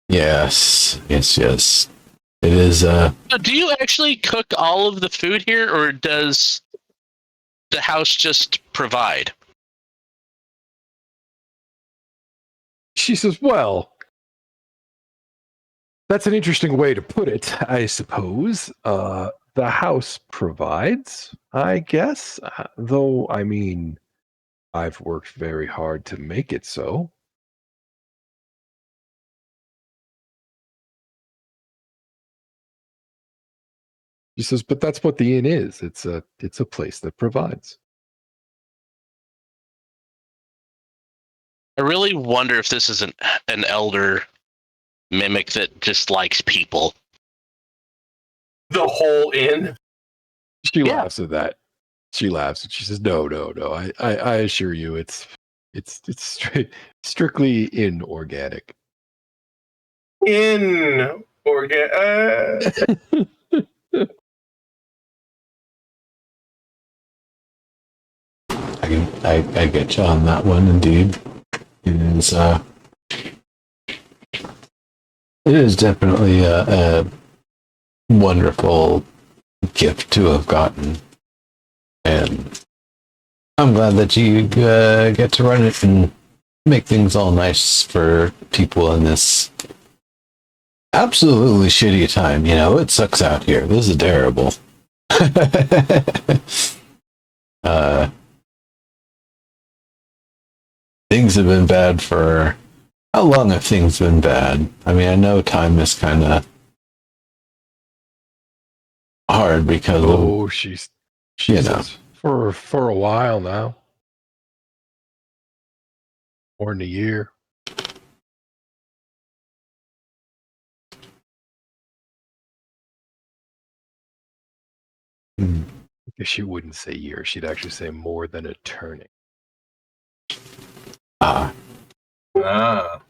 Yes. It is. So do you actually cook all of the food here, or does the house just provide? She says, "Well, that's an interesting way to put it, I suppose. The house provides, I guess. Though, I mean, I've worked very hard to make it so." She says, "But that's what the inn is. It's a place that provides." I really wonder if this is an elder mimic that just likes people. The whole inn. She Yeah. laughs at that. She laughs and she says, "No. I assure you, it's strictly inorganic." In organ. I get you on that one. Indeed, it is. It is definitely a wonderful gift to have gotten, and I'm glad that you get to run it and make things all nice for people in this absolutely shitty time. It sucks out here. This is terrible. Things have been bad for... How long have things been bad? I mean, I know time is kind of hard because of... she You says, for a while now. More than a year. Hmm. I guess she wouldn't say year. She'd actually say more than a turning. Ah. Well,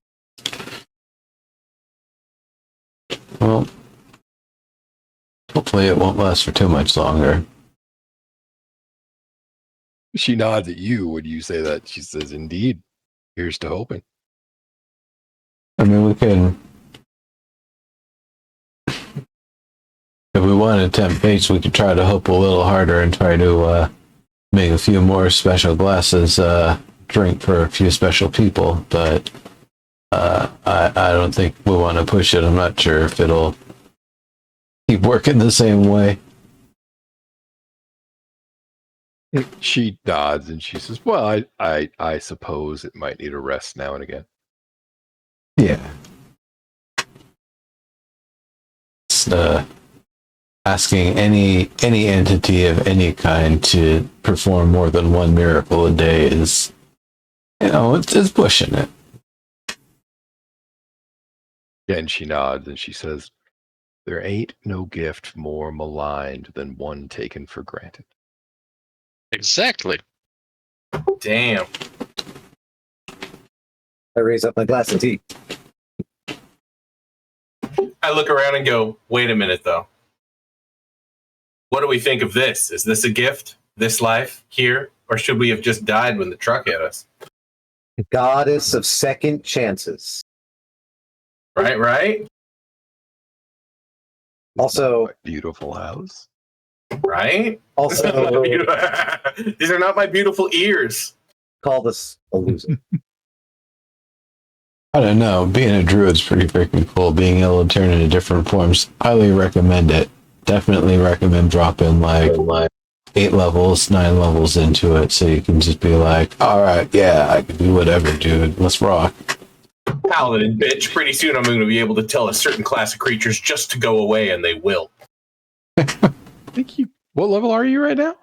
hopefully it won't last for too much longer. She nods at you when you say that. She says, "Indeed, here's to hoping." I mean, we can. If we want to tempt fates, we could try to hope a little harder and try to make a few more special glasses drink for a few special people. But I don't think we want to push it. I'm not sure if it'll keep working the same way. She nods and she says, "Well, I suppose it might need a rest now and again." Yeah. It's, asking any entity of any kind to perform more than one miracle a day is, it's pushing it. Again, she nods and she says, "There ain't no gift more maligned than one taken for granted." Exactly. Damn. I raise up my glass of tea. I look around and go, wait a minute, though. What do we think of this? Is this a gift? This life here? Or should we have just died when the truck hit us? Goddess of second chances. Right? Also, My beautiful house. Right? also These are not my beautiful ears. call this a loser. I don't know. Being a druid's pretty freaking cool. Being able to turn into different forms. Highly recommend it. Definitely recommend dropping like 8 levels, 9 levels into it so you can just be like, all right, yeah, I can do whatever, dude. Let's rock. Paladin, bitch. Pretty soon I'm going to be able to tell a certain class of creatures just to go away, and they will. What level are you right now?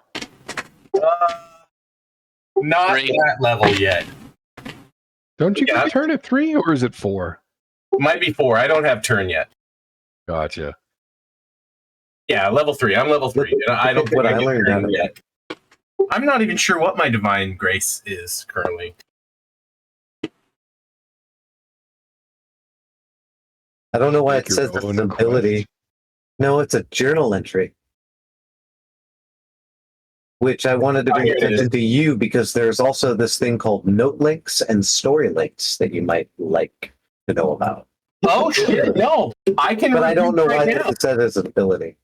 Not 3. that level yet. Don't you Yeah. get turn at 3 or is it 4? Might be 4. I don't have turn yet. Gotcha. Yeah, level 3. I'm level 3. And I don't Look think what I I get learned turn out of yet. I'm not even sure what my divine grace is currently. I don't know why Make it your says it's own an ability. quest. No, it's a journal entry. Which I wanted to bring Here it attention is. to you because there's also this thing called note links and story links that you might like to know about. Oh, shit. No. I can But I don't know rebuke why right now. it says it's an ability.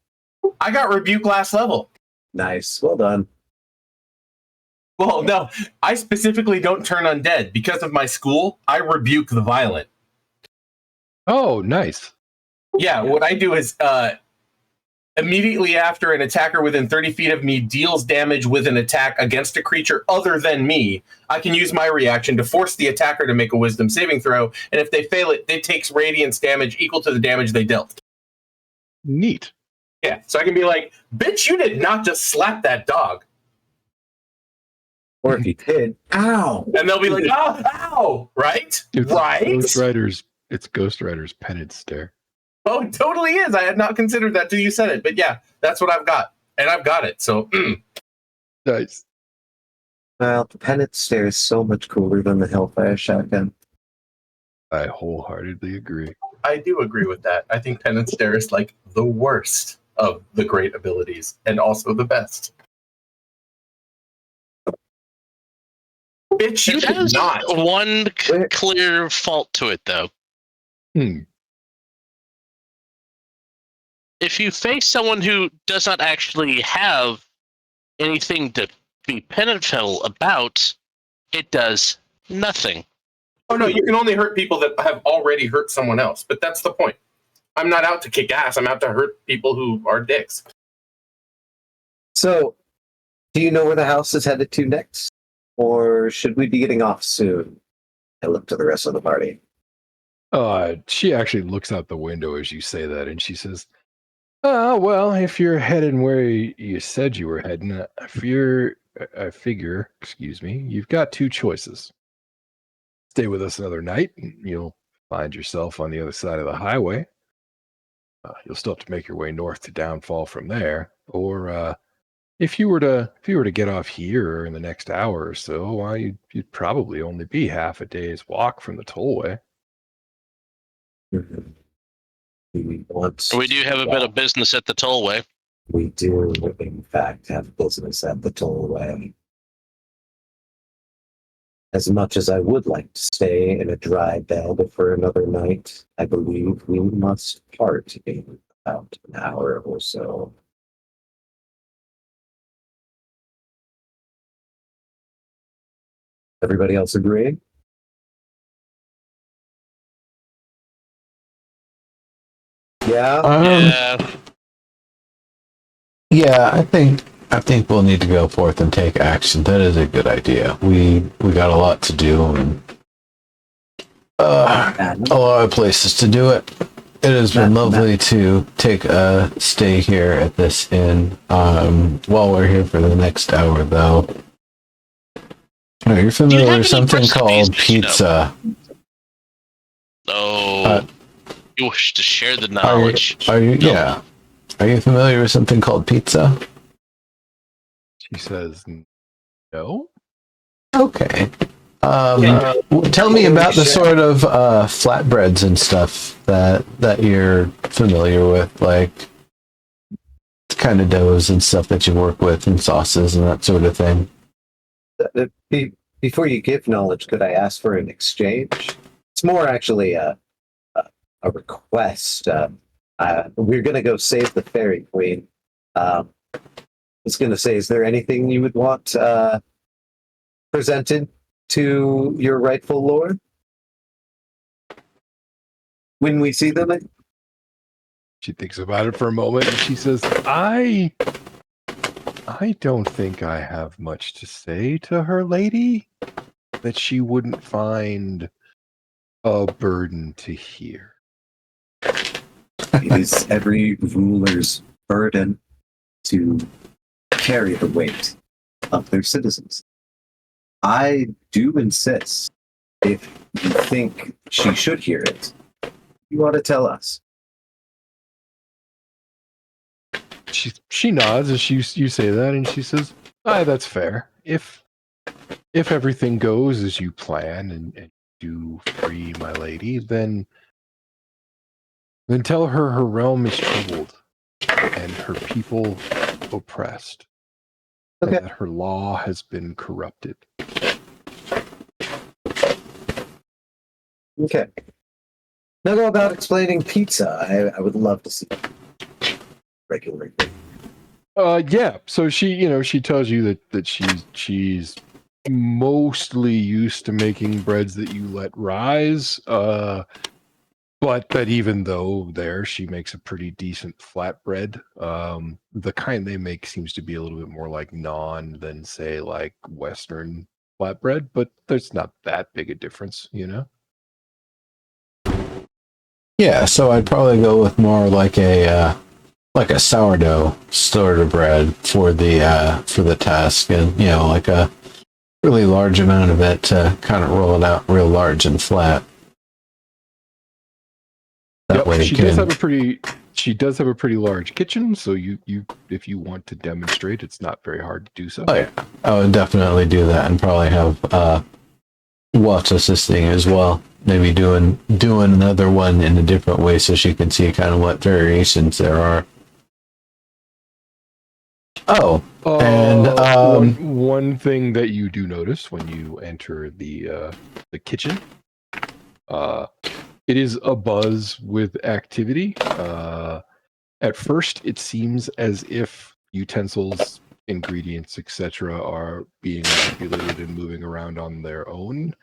I got rebuke last level. Nice. Well done. Well, no. I specifically don't turn undead. Because of my school, I rebuke the violent. Oh, nice. Yeah, what I do is immediately after an attacker within 30 feet of me deals damage with an attack against a creature other than me, I can use my reaction to force the attacker to make a wisdom saving throw, and if they fail it, it takes radiance damage equal to the damage they dealt. Neat. Yeah, so I can be like, bitch, you did not just slap that dog. Or if you did, ow! And they'll be like, oh, ow! Right? Right? It's Ghost Rider's penance stare. Oh, it totally is. I had not considered that till you said it. But yeah, that's what I've got. And I've got it. So, Nice. Well, the penance stare is so much cooler than the Hellfire Shotgun. I wholeheartedly agree. I do agree with that. I think Penance Stare is like the worst of the great abilities and also the best. Bitch, you It did has not. one clear fault to it, though. If you face someone who does not actually have anything to be penitential about, it does nothing. Oh, no, you can only hurt people that have already hurt someone else. But that's the point. I'm not out to kick ass. I'm out to hurt people who are dicks. So, do you know where the house is headed to next? Or should we be getting off soon? I look to the rest of the party. She actually looks out the window as you say that, and she says, well, if you're heading where you said you were heading, I figure, excuse me, you've got 2 choices. Stay with us another night, and you'll find yourself on the other side of the highway. You'll still have to make your way north to Downfall from there. Or if you were to get off here in the next hour or so, well, you'd probably only be half a day's walk from the tollway. We do have a bit of business at the tollway. We do, in fact, have business at the tollway. As much as I would like to stay in a dry bed for another night, I believe we must part in about an hour or so. Everybody else agree? Yeah. Yeah. Yeah, I think we'll need to go forth and take action. That is a good idea. We got a lot to do and a lot of places to do it. It has been lovely to take a stay here at this inn. While we're here for the next hour, though, you're familiar with something called pizza. Oh, you wish to share the knowledge? Are you? No. Yeah. Are you familiar with something called pizza? She says, no. Okay. Tell me about the sort of flatbreads and stuff that you're familiar with, like kind of doughs and stuff that you work with, and sauces and that sort of thing. Before you give knowledge, could I ask for an exchange? It's more actually a request. We're going to go save the fairy queen. I was going to say, is there anything you would want presented to your rightful lord when we see them? She thinks about it for a moment and she says, I don't think I have much to say to her lady that she wouldn't find a burden to hear. It is every ruler's burden to carry the weight of their citizens. I do insist, if you think she should hear it, you ought to tell us. She nods as you say that, and she says, that's fair. If everything goes as you plan and you free my lady, then tell her realm is troubled and her people oppressed. Okay. And that her law has been corrupted. Okay. Now go about explaining pizza. I would love to see regularly. Yeah. So she tells you that she's mostly used to making breads that you let rise. But that even though she makes a pretty decent flatbread. The kind they make seems to be a little bit more like naan than say like Western flatbread, but there's not that big a difference, Yeah, so I'd probably go with more like a sourdough sort of bread for the task, and like a really large amount of it to kind of roll it out real large and flat. That way she does have a pretty large kitchen, so you if you want to demonstrate, it's not very hard to do so. Oh yeah, I would definitely do that, and probably have Watts assisting as well. Maybe doing another one in a different way so she can see kind of what variations there are. Oh, and one thing that you do notice when you enter the kitchen, it is abuzz with activity. At first, it seems as if utensils, ingredients, etc., are being manipulated and moving around on their own.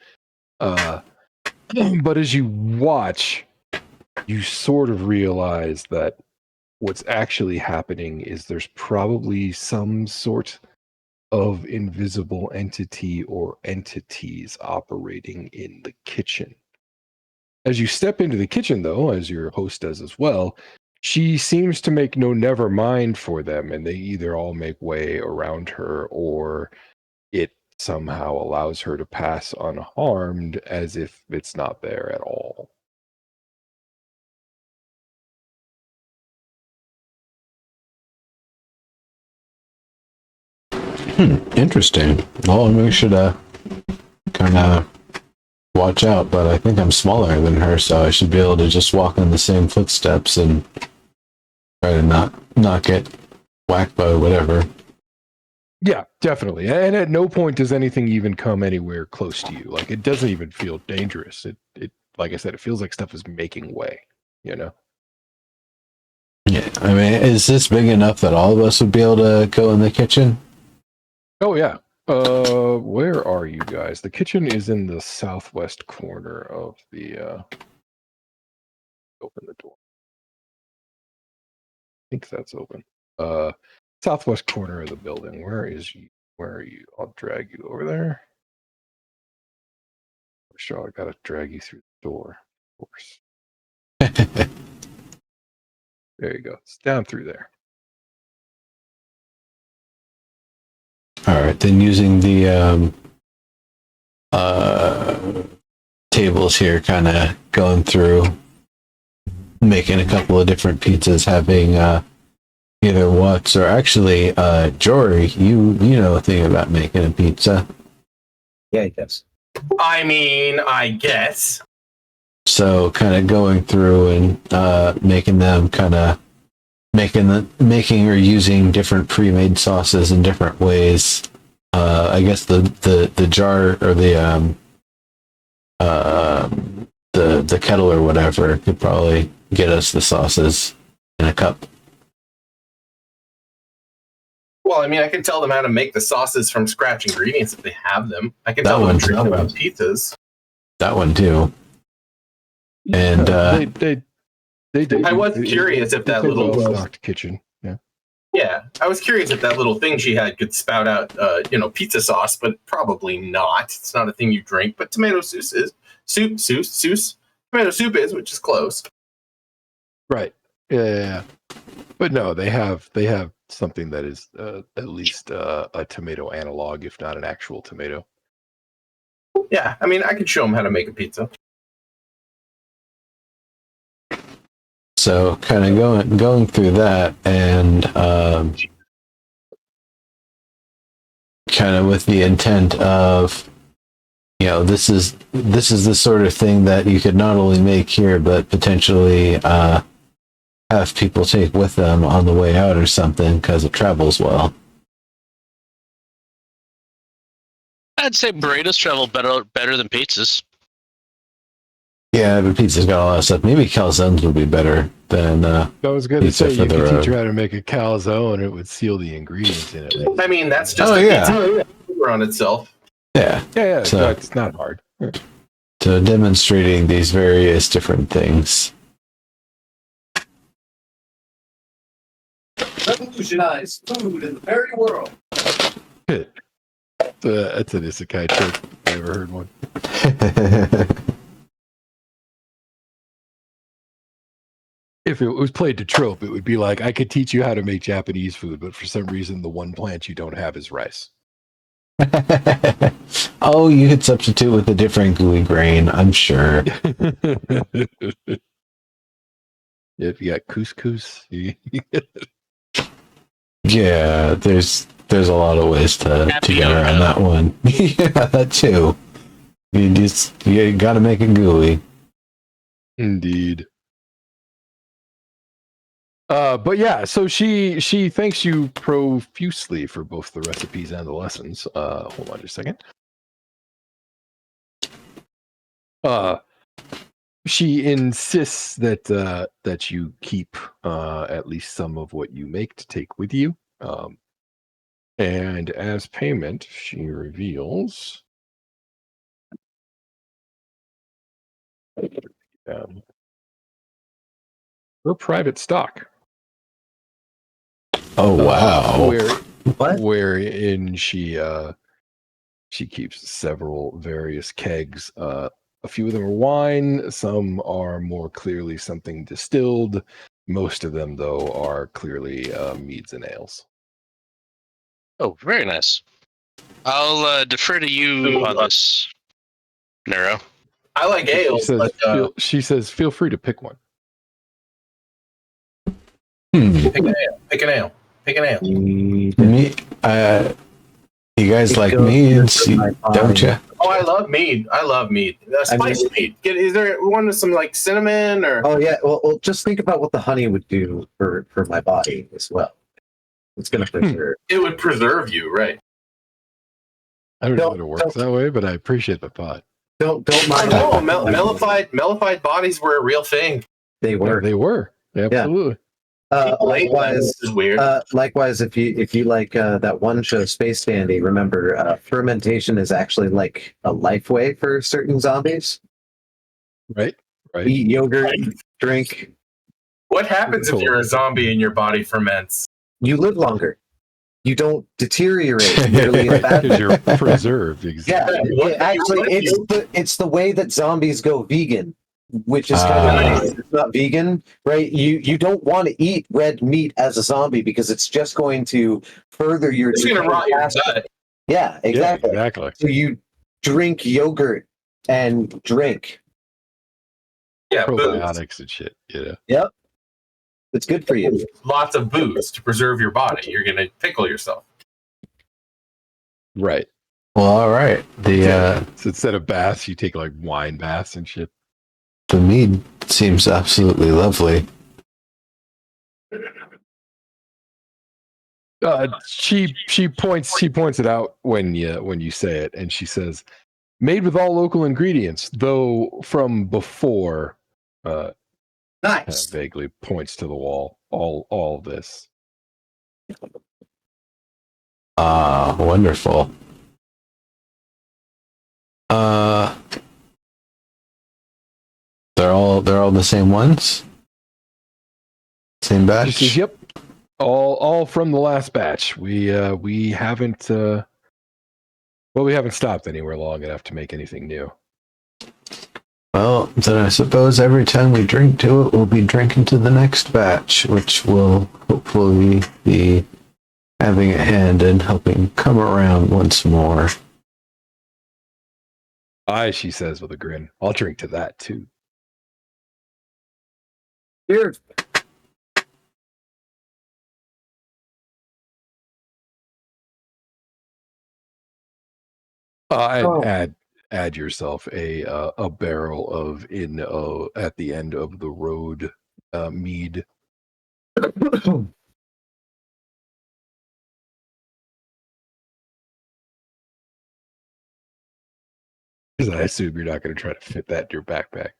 But as you watch, you sort of realize that what's actually happening is there's probably some sort of invisible entity or entities operating in the kitchen. As you step into the kitchen, though, as your host does as well, she seems to make no never mind for them, and they either all make way around her or it somehow allows her to pass unharmed as if it's not there at all. Interesting. Well, we should kind of watch out, but I think I'm smaller than her, so I should be able to just walk in the same footsteps and try to not get whacked by whatever. Yeah, definitely. And at no point does anything even come anywhere close to you. Like, it doesn't even feel dangerous. It like I said, it feels like stuff is making way, you know? Yeah, I mean, is this big enough that all of us would be able to go in the kitchen? Oh, yeah. Where are you guys? The kitchen is in the southwest corner of the, open the door. I think that's open. Southwest corner of the building. Where are you? I'll drag you over there. Sure, I gotta drag you through the door, of course. There you go. It's down through there. All right, then using the tables here, kind of going through, making a couple of different pizzas, having either Watts or actually Jory, you know a thing about making a pizza. Yeah, he does. I mean, I guess. So kind of going through and making them kind of making or using different pre-made sauces in different ways. I guess the jar or the kettle or whatever could probably get us the sauces in a cup. Well, I mean, I can tell them how to make the sauces from scratch ingredients if they have them. I can That tell them one, tricks that about one. pizzas. That one too. And They I was curious if that little well-stocked kitchen. Yeah. Yeah, I was curious if that little thing she had could spout out, pizza sauce, but probably not. It's not a thing you drink. But tomato sauce is tomato soup is, which is close. Right. Yeah. But no, they have something that is at least a tomato analog, if not an actual tomato. Yeah, I mean, I could show them how to make a pizza. so kind of going through that and kind of with the intent of, this is the sort of thing that you could not only make here, but potentially have people take with them on the way out or something because it travels well. I'd say burritos travel better than pizzas. Yeah, but pizza's got a lot of stuff. Maybe calzones would be better than I was going to pizza say, for you the could road. teach her how to make a calzone. It would seal the ingredients in it. I mean, that's just Oh, a yeah. pizza on itself. Yeah. Yeah, So- it's not hard. So demonstrating these various different things. Revolutionize food in the very world. That's an isekai trope. I ever heard one. If it was played to trope, it would be like, I could teach you how to make Japanese food, but for some reason, the one plant you don't have is rice. Oh, you could substitute with a different gooey grain, I'm sure. If you got couscous, Yeah, there's a lot of ways to get around that one. Yeah, that too. You got to make it gooey. Indeed. But yeah, so she thanks you profusely for both the recipes and the lessons. Hold on just a second. She insists that you keep at least some of what you make to take with you. And as payment, she reveals her private stock. Oh wow! Wherein she keeps several various kegs. A few of them are wine, some are more clearly something distilled. Most of them, though, are clearly meads and ales. Oh, very nice. I'll defer to you on this, Nero. I like ale, She says, feel free to pick one. pick an ale. Pick an ale. Pick an ale. Me, you guys like meads, don't you? Oh, I love mead. I love mead. Spiced mead. Is there one with some like cinnamon or? Oh yeah. Well, just think about what the honey would do for my body as well. It's going to preserve. It would preserve you, right? I don't know Don't- that it works that way, but I appreciate the thought. Don't Oh mind. no, mellified bodies were a real thing. They were. They were. Absolutely. Likewise, This is weird. likewise, if you like that one show, Space Dandy, remember fermentation is actually like a life way for certain zombies. Right. Eat yogurt, drink. What happens if you're a zombie and your body ferments? You live longer. You don't deteriorate nearly as Because bad. you're preserved. Exactly. Yeah, actually, it's the way that zombies go vegan, which is kind of nice. It's not vegan, right? You don't want to eat red meat as a zombie because it's just going to further your. It's gonna rot your faster. gut. Yeah, exactly. Yeah, exactly. So you drink yogurt and drink. Yeah, booze. Probiotics and shit. Yeah. Yep, it's good for you. Lots of booze to preserve your body. You're gonna pickle yourself. Right. Well, all right. So instead of baths, you take like wine baths and shit. The mead seems absolutely lovely. She points it out when you say it, and she says, "Made with all local ingredients, though from before." Nice. Vaguely points to the wall. All of this. Ah, wonderful. They're all the same ones. Same She batch. says, "Yep, all from the last batch. We haven't we haven't stopped anywhere long enough to make anything new." Well, then I suppose every time we drink to it, we'll be drinking to the next batch, which will hopefully be having a hand in helping come around once more. Aye, she says with a grin. I'll drink to that too. Here. And add yourself a barrel of at the end of the road mead. Because I assume you're not going to try to fit that in your backpack.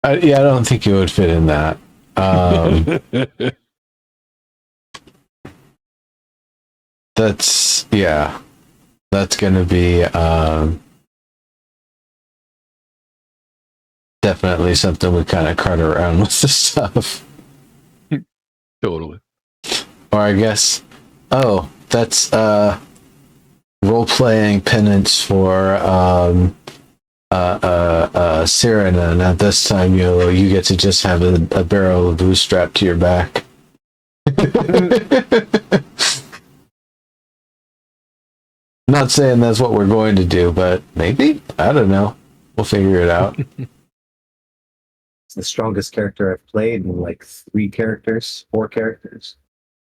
Yeah, I don't think it would fit in that. That's going to be definitely something we kind of cart around with the stuff. Totally. Or I guess, that's role-playing penance for Cyrano, and at this time you get to just have a barrel of booze strapped to your back. Not saying that's what we're going to do, but maybe, I don't know, we'll figure it out. It's the strongest character I've played in like 4 characters.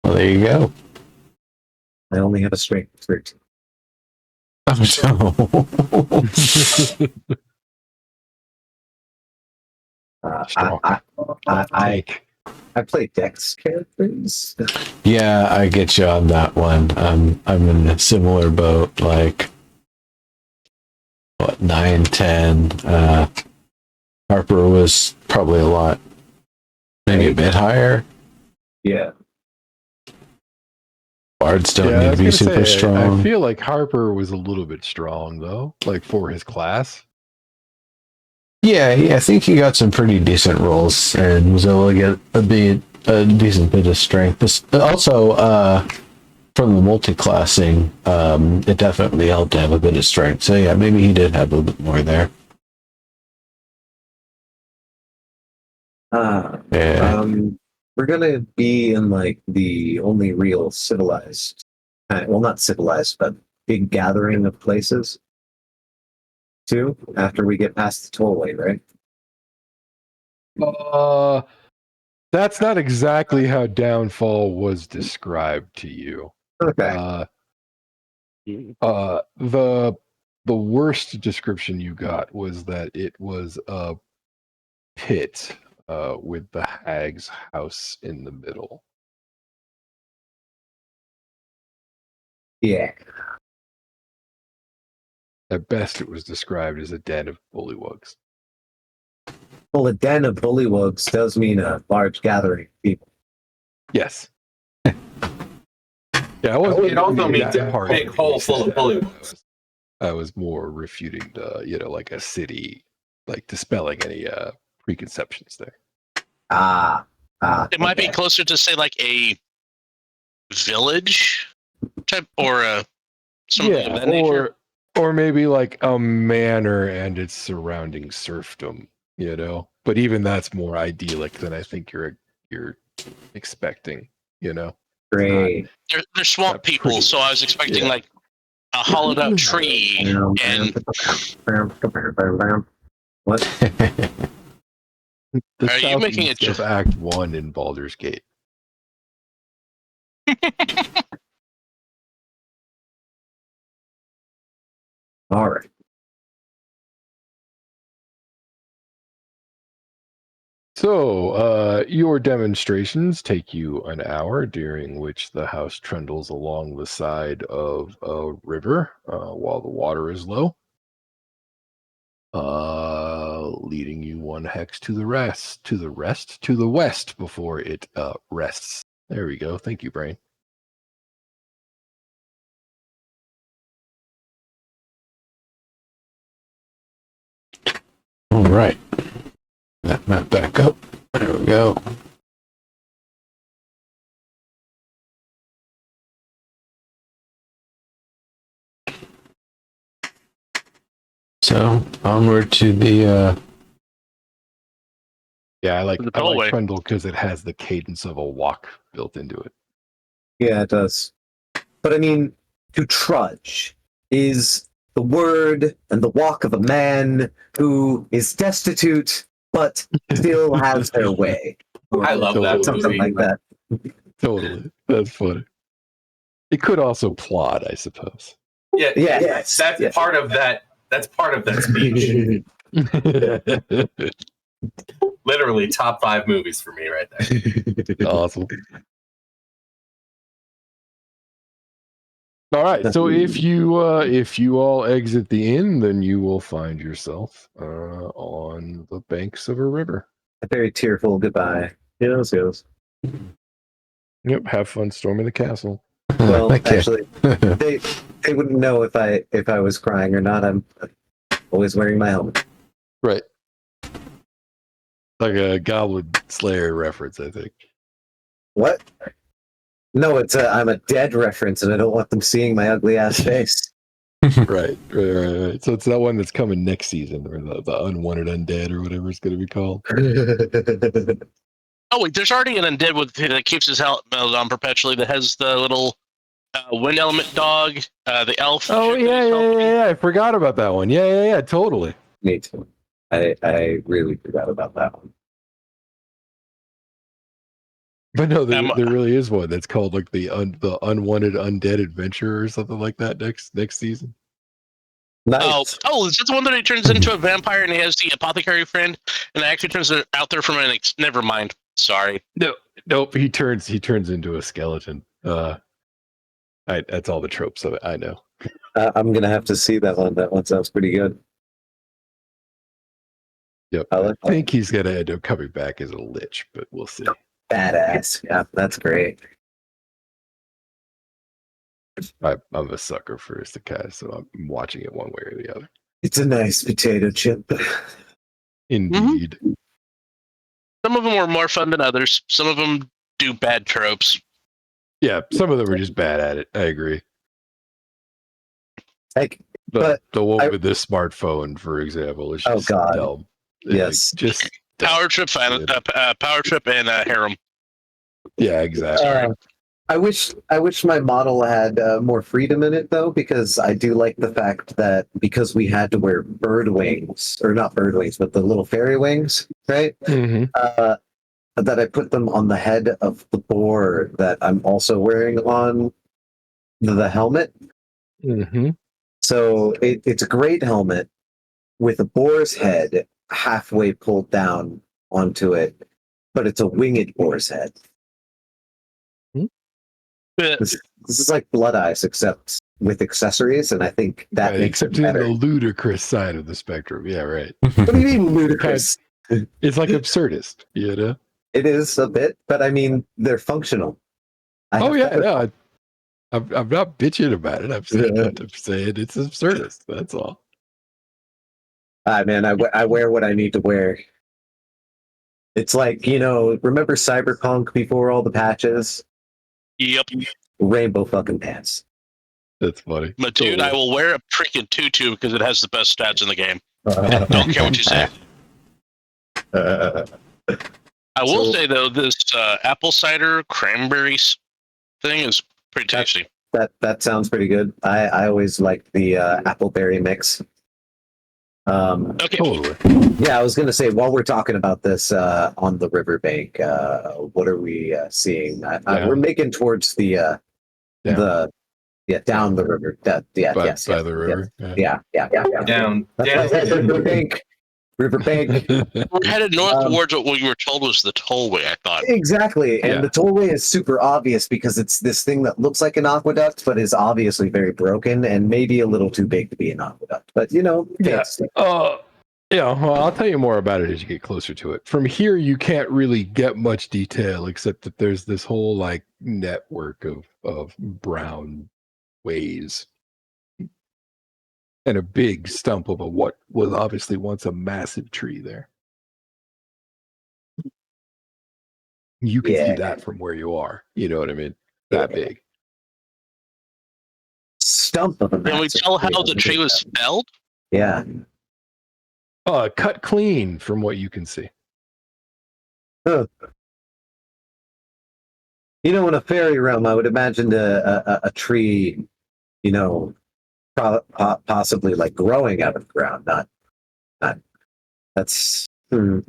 Well, there you go. I only have a strength of 13. Oh no. Strong. I play Dex characters. Yeah, I get you on that one. I'm in a similar boat, like 9, 10. Harper was probably a lot, maybe a bit higher. Yeah. Bards don't Yeah, I need was to be gonna super say, strong. I feel like Harper was a little bit strong though, like for his class. Yeah, I think he got some pretty decent rolls and was able to get a decent bit of strength. Also, from the multi-classing, it definitely helped to have a bit of strength. So yeah, maybe he did have a little bit more there. Yeah. We're gonna be in like the only real civilized, well, not civilized, but big gathering of places. Too, after we get past the tollway, right? That's not exactly how Downfall was described to you. Okay. The worst description you got was that it was a pit with the hag's house in the middle. Yeah. At best, it was described as a den of bullywugs. Well, a den of bullywugs does mean a large gathering of people. Yes. Yeah, I wasn't. It also means that a part big of hole what full you of said. bullywugs. I was more refuting the, like a city, like dispelling any preconceptions there. It might be Okay. closer to say like a village type or something of that nature. Or maybe like a manor and its surrounding serfdom, But even that's more idyllic than I think you're expecting, Great. They're swamp Not people, pretty. so I was expecting Yeah. like a hollowed out tree and What? The Are you making southeast it- of Act 1 in Baldur's Gate. All right. So, your demonstrations take you an hour, during which the house trundles along the side of a river while the water is low, leading you one hex to the west before it rests. There we go. Thank you, Brain. All right. That map back up. There we go. So onward to the Yeah, I like The tollway. Trundle because it has the cadence of a walk built into it. Yeah, it does. But I mean, to trudge is the word and the walk of a man who is destitute but still has their way. I love that Something movie. like that. Totally. That's funny. It could also plod, I suppose. Yeah, Yes. that's Yes. part of that. That's part of that speech. Literally top 5 movies for me right there. Awesome. All right. So if you all exit the inn, then you will find yourself on the banks of a river. A very tearful goodbye. Yes. Yep. Have fun storming the castle. Well, Okay. actually, they wouldn't know if I was crying or not. I'm always wearing my helmet. Right. Like a Goblin Slayer reference, I think. What? No, it's I'm a dead reference, and I don't want them seeing my ugly ass face. Right. So it's that one that's coming next season, or the Unwanted Undead, or whatever it's going to be called. Oh wait, there's already an undead that keeps his helmet on perpetually that has the little wind element dog, the elf. Oh yeah. I forgot about that one. Yeah. Totally. Me too. I really forgot about that one. But no, there really is one that's called like the Unwanted Undead Adventure or something like that next season. Nice. Oh, is that the one that he turns into a vampire and he has the apothecary friend and it actually turns it out there from an never mind. Sorry. Nope. He turns into a skeleton. That's all the tropes of it. I know. I'm gonna have to see that one. That one sounds pretty good. Yep. I think he's gonna end up coming back as a lich, but we'll see. Badass. Yeah, that's great. I'm a sucker for isekai, so I'm watching it one way or the other. It's a nice potato chip. Indeed. Some of them were more fun than others. Some of them do bad tropes. Yeah, some of them are just bad at it. I agree. Like, The one with this smartphone, for example, is just dumb. Yes. Just Power Trip, Power Trip, and Harem. Yeah, exactly. I wish my model had more freedom in it, though, because I do like the fact that because we had to wear bird wings, or not bird wings, but the little fairy wings, right? Mm-hmm. That I put them on the head of the boar that I'm also wearing on the helmet. Mm-hmm. So it's a great helmet with a boar's head halfway pulled down onto it, but it's a winged boar's head. This is like Blood Eyes, except with accessories, and I think that Right, makes it except in better. the ludicrous side of the spectrum. Yeah, right. What do you mean ludicrous? It's like absurdist, you know? It is a bit, but I mean they're functional. I Oh have yeah, better- no, I'm not bitching about it. I'm saying it's absurdist. That's all. Man, I wear what I need to wear. It's like, remember Cyberpunk before all the patches? Yep. Rainbow fucking pants. That's funny. But dude, I will wear a freaking tutu because it has the best stats in the game. Uh, Don't care what you say. I will So- say though, this apple cider cranberry thing is pretty tasty. that sounds pretty good. I always liked the appleberry mix. Okay. Totally. Yeah, I was gonna say while we're talking about this on the riverbank, what are we seeing? We're making towards the down the river. By the river. Yeah. Down. Riverbank. We're headed north towards what you were told was the tollway, I thought. Exactly, and Yeah. the tollway is super obvious because it's this thing that looks like an aqueduct, but is obviously very broken and maybe a little too big to be an aqueduct. But Yeah. fancy. Yeah, well, I'll tell you more about it as you get closer to it. From here, you can't really get much detail except that there's this whole like network of brown ways and a big stump of what was obviously once a massive tree there. You can see that from where you are. You know what I mean? That big. Stump of a Can we massive tell how tree. the tree was felled? Yeah. Cut clean from what you can see. Huh. In a fairy realm, I would imagine a tree, possibly like growing out of the ground. Not. That's. Well,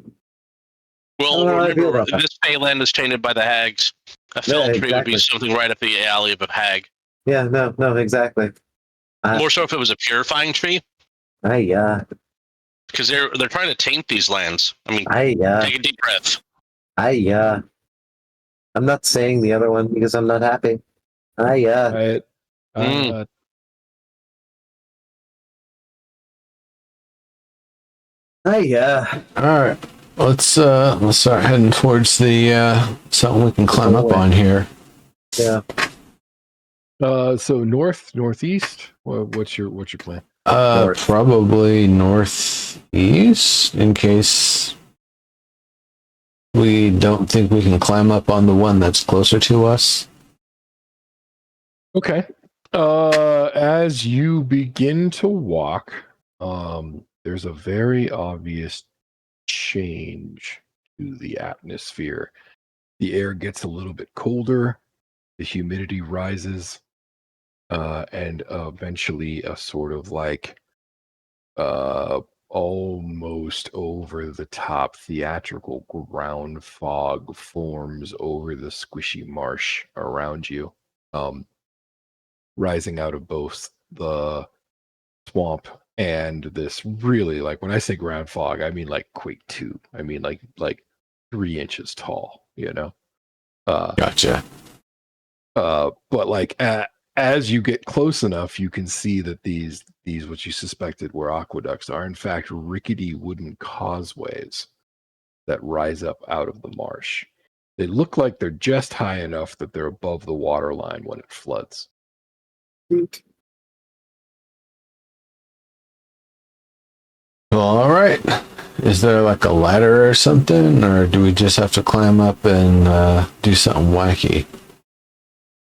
I feel remember, about that. this Feyland is tainted by the hags. A felled tree would be something right up the alley of a hag. Yeah. No. Exactly. More so if it was a purifying tree, because they're trying to taint these lands. I mean, take a deep breath. I'm not saying the other one because I'm not happy. Right? All right. Let's start heading towards the something we can climb up on here. Yeah. So northeast. What's your plan? North. Probably northeast in case we don't think we can climb up on the one that's closer to us. Okay. As you begin to walk, there's a very obvious change to the atmosphere. The air gets a little bit colder, the humidity rises, and eventually a sort of like almost over the top theatrical ground fog forms over the squishy marsh around you, rising out of both the swamp and this really, like, when I say ground fog, I mean like Quake 2. I mean like 3 inches tall, Gotcha. But like as you get close enough, you can see that these what you suspected were aqueducts are in fact rickety wooden causeways that rise up out of the marsh. They look like they're just high enough that they're above the water line when it floods. Well, all right. Is there like a ladder or something, or do we just have to climb up and do something wacky?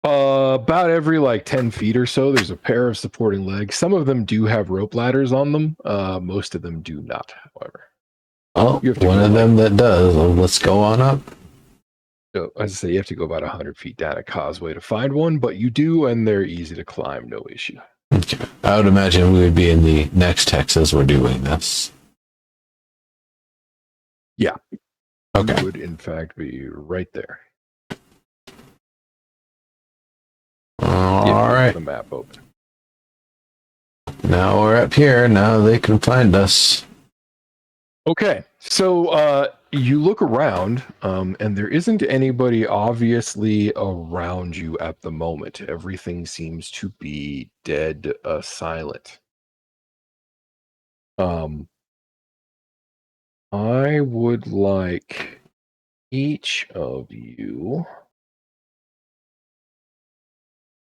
About every like 10 feet or so, there's a pair of supporting legs. Some of them do have rope ladders on them. Most of them do not, however. Oh, You have to one go of like- them that does. Well, let's go on up. So, as I say, you have to go about 100 feet down a causeway to find one, but you do, and they're easy to climb, no issue. Okay. I would imagine we would be in the next text as we're doing this. Yeah. Okay. You would, in fact, be right there. All right. The map open. Now we're up here. Now they can find us. Okay, so you look around, and there isn't anybody obviously around you at the moment. Everything seems to be dead silent. I would like each of you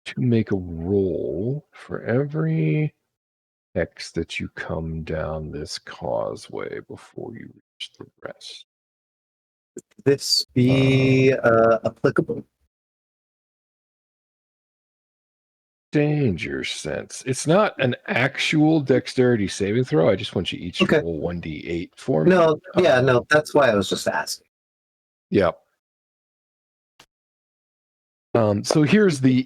to make a roll for every X that you come down this causeway before you reach the rest. This be applicable? Danger sense. It's not an actual dexterity saving throw. I just want you each to roll 1d8 for me. No, no, that's why I was just asking. Yeah. So here's the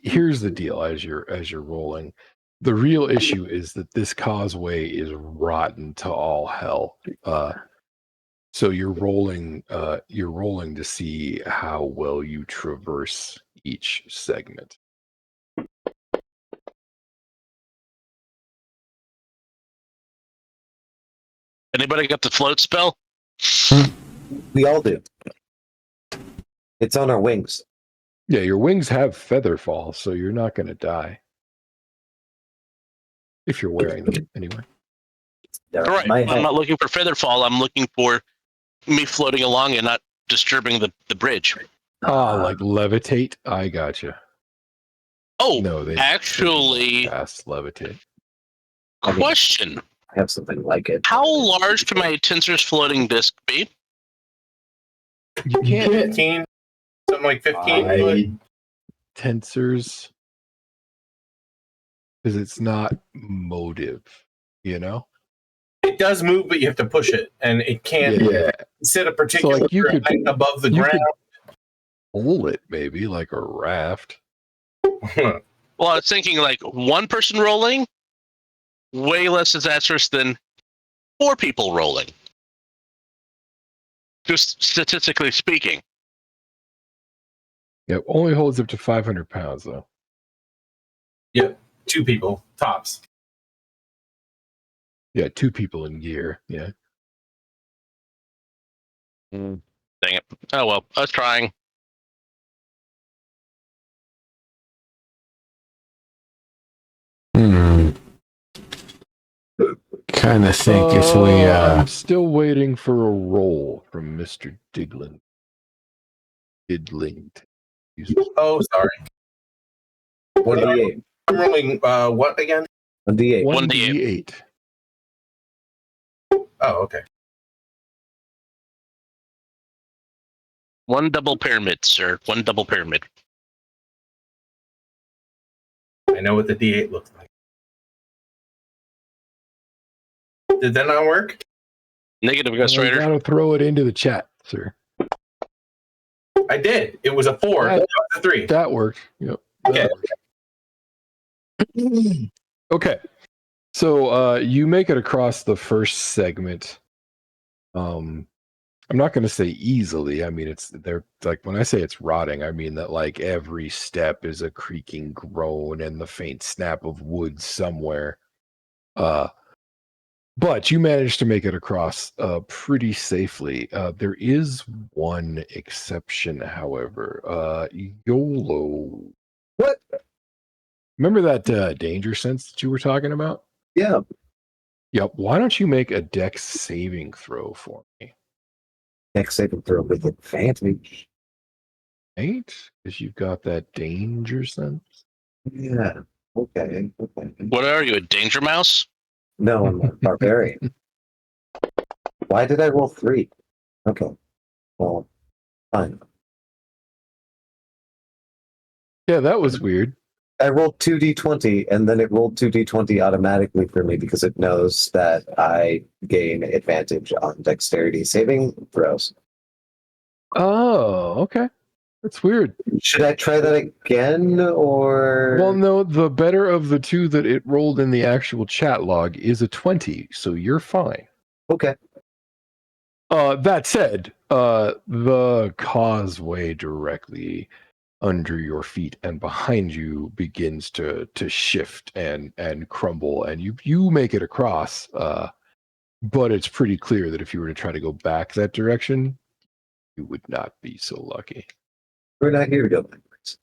deal as you're rolling. The real issue is that this causeway is rotten to all hell. So you're rolling to see how well you traverse each segment. Anybody got the float spell? We all do. It's on our wings. Yeah, your wings have feather fall, so you're not going to die. If you're wearing them, anyway. They're All on right. my I'm head. not looking for feather fall. I'm looking for me floating along and not disturbing the bridge. Like levitate? I gotcha. Oh, No, they actually, cast levitate. question. I have something like it. How large can my tensor's floating disc be? You can't 15, something like 15 foot. tensors because it's not motive, you know? It does move, but you have to push it, and it can't sit a particular So, like, you could- height above the you ground. Pull it maybe like a raft. Well, I was thinking like one person rolling, way less disastrous than 4 people rolling. Just statistically speaking. Yeah, only holds up to 500 pounds though. Yep, 2 people tops. Yeah, 2 people in gear. Yeah. Dang it. Oh well, I was trying. Kind of think if we I'm still waiting for a roll from Mr. Diglington. Oh, sorry. 1d8. I'm rolling what again? 1d8. 1d8. Oh, okay. 1 double pyramid, sir. 1 double pyramid. I know what the D8 looks like. Did that not work? Negative, Ghost You Rider. gotta throw it into the chat, sir. I did. It was a 4. That- It was a 3. That worked. Yep. Okay. Okay. So you make it across the first segment. I'm not going to say easily. I mean, they're like when I say it's rotting, I mean that like every step is a creaking groan and the faint snap of wood somewhere. But you managed to make it across pretty safely. There is one exception, however. YOLO. What? Remember that danger sense that you were talking about? Yeah. Yep. Why don't you make a dex saving throw for me? Next saving throw with advantage. Right? Because you've got that danger sense. Yeah. Okay. What are you, a danger mouse? No, I'm a barbarian. Why did I roll 3? Okay. Well, fine. Yeah, that was weird. I rolled 2d20 and then it rolled 2d20 automatically for me because it knows that I gain advantage on dexterity saving throws. Oh, okay. That's weird. Should I try that again or? Well, no, the better of the two that it rolled in the actual chat log is a 20, so you're fine. Okay. That said, the causeway directly under your feet and behind you begins to shift and crumble, and you make it across. But it's pretty clear that if you were to try to go back that direction, You would not be so lucky. We're not here to go backwards.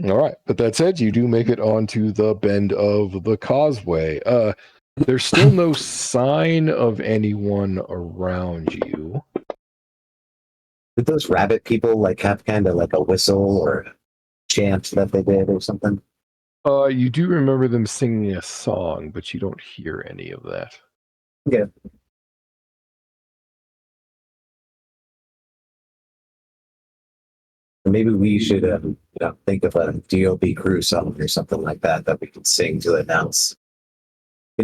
All right, but that said, you do make it onto the bend of the causeway. There's still no sign of anyone around you. Did those rabbit people like have kind of like a whistle or a chant that they did or something? You do remember them singing a song, but you don't hear any of that. Yeah. Maybe we should think of a DOB crew song or something like that we could sing to announce.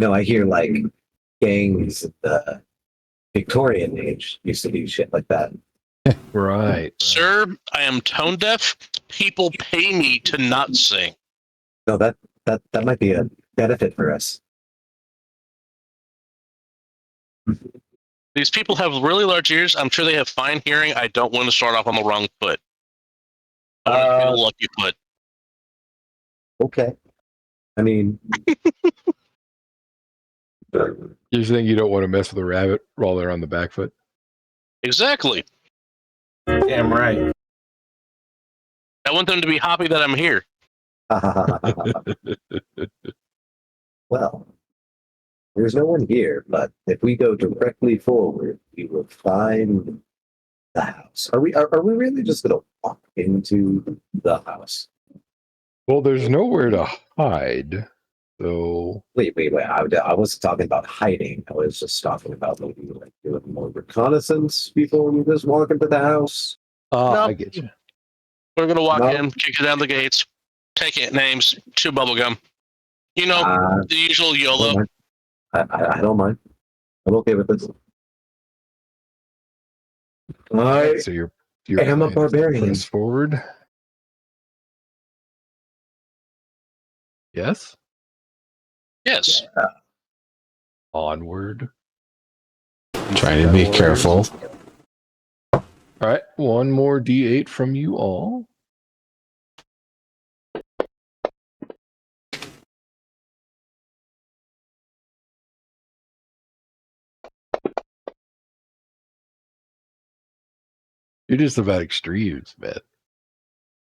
I hear like gangs in the Victorian age used to do shit like that. Right. Sir, I am tone deaf. People pay me to not sing. No, that might be a benefit for us. These people have really large ears. I'm sure they have fine hearing. I don't want to start off on the wrong foot. I want to be the lucky foot. Okay. I mean, You're saying you don't want to mess with a rabbit while they're on the back foot? Exactly. Damn right. I want them to be happy that I'm here. well, there's no one here, but if we go directly forward, we will find the house. Are we really just going to walk into the house? Well, there's nowhere to hide, so... Wait. I wasn't talking about hiding. I was just talking about maybe like doing more reconnaissance before we just walk into the house. No. I get you. We're going to walk No. in, kick it down the gates, take it, names, chew bubblegum. You know, the usual YOLO. I don't mind. I'm okay with this. So you're am a barbarian. Press forward. Yes? Yes. Onward. Trying to be careful. All right, one more D8 from you all. You're just about extremes, man.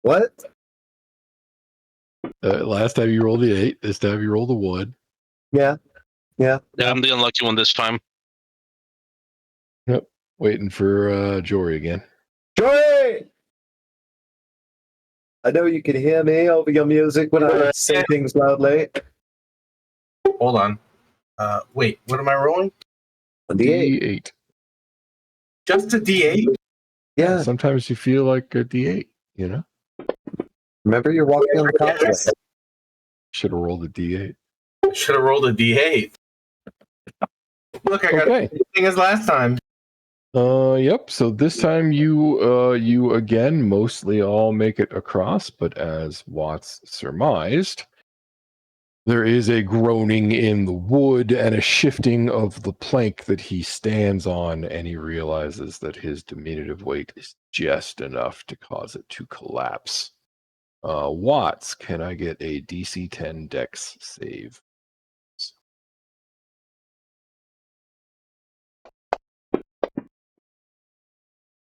What? Last time you rolled the 8, this time you rolled a 1. Yeah. I'm the unlucky one this time. Yep. Waiting for Jory again. Joy! I know you can hear me over your music when I say things loudly. Hold on. Wait, what am I rolling? A D8. D8. Just a D8? Yeah. Sometimes you feel like a D8, you know? Remember, you're walking on the causeway. Should have rolled a D8. I should have rolled a D8. Look, I got the same thing as last time. Yep. So this time you again mostly all make it across, but as Watts surmised, there is a groaning in the wood and a shifting of the plank that he stands on, and he realizes that his diminutive weight is just enough to cause it to collapse. Watts, can I get a DC 10 Dex save?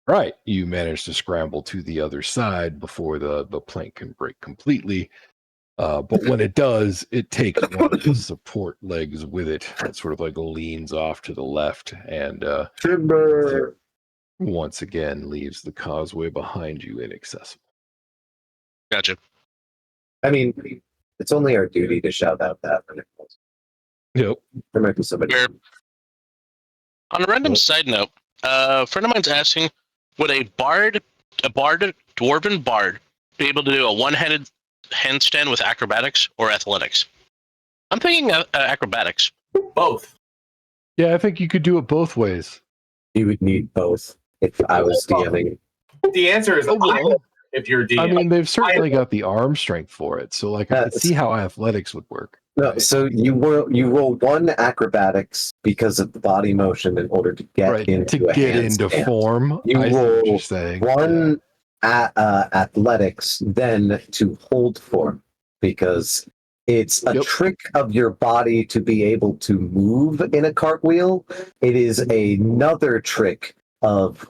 Right, you manage to scramble to the other side before the plank can break completely. But when it does, it takes one of the support legs with it. It sort of like leans off to the left and Timber. once again leaves the causeway behind you inaccessible. Gotcha. I mean, it's only our duty to shout out that. Yep. There might be somebody. Fair. On a random side note, a friend of mine's asking, would a dwarven bard, be able to do a one-handed handstand with acrobatics or athletics? I'm thinking acrobatics. Both. Yeah, I think you could do it both ways. You would need both if I was DMing. The answer is if you're DM. I mean, they've certainly got the arm strength for it, so like I could see how athletics would work. No, right? so you roll one acrobatics because of the body motion in order to get into form. You I see what roll you're saying. one athletics, then to hold form because It's a trick of your body to be able to move in a cartwheel. It is another trick of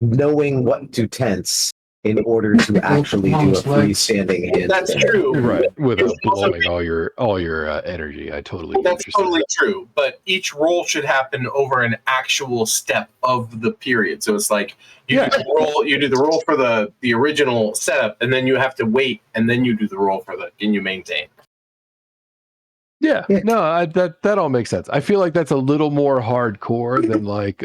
knowing what to tense in order to actually do a freestanding handstand. That's true. Right, without It's also- blowing all your energy. I totally get That's what you're saying. totally true. But each roll should happen over an actual step of the period. So it's like you do the roll for the original setup, and then you have to wait, and then you do the roll for the can you maintain. Yeah, no, that all makes sense. I feel like that's a little more hardcore than like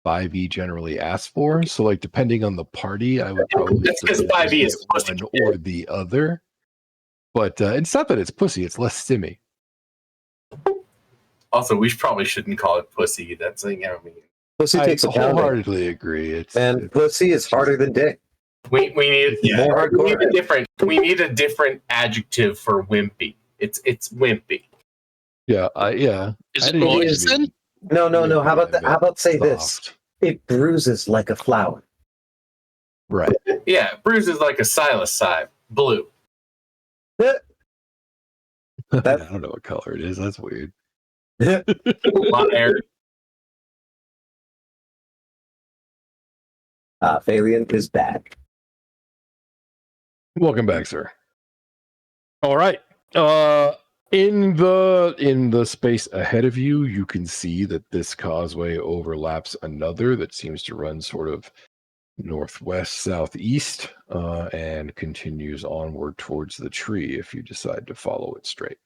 5e generally asks for. So like depending on the party, I would probably That's because 5e is one or the other. But it's not that it's pussy; it's less stimmy. Also, we probably shouldn't call it pussy. That's like, I mean, Pussy I takes a pounding, wholeheartedly agree. and pussy is harder than dick. we need More we need hardcore. we need a different adjective for wimpy. It's wimpy. Yeah, Is it didn't moist even- then? No. How about say this? soft. It bruises like a flower. Right. Yeah, bruises like a Silas side. Blue. I don't know what color it is. That's weird. Liar. Faerly is back. Welcome back, sir. All right. In the space ahead of you, you can see that this causeway overlaps another that seems to run sort of northwest southeast and continues onward towards the tree if you decide to follow it straight.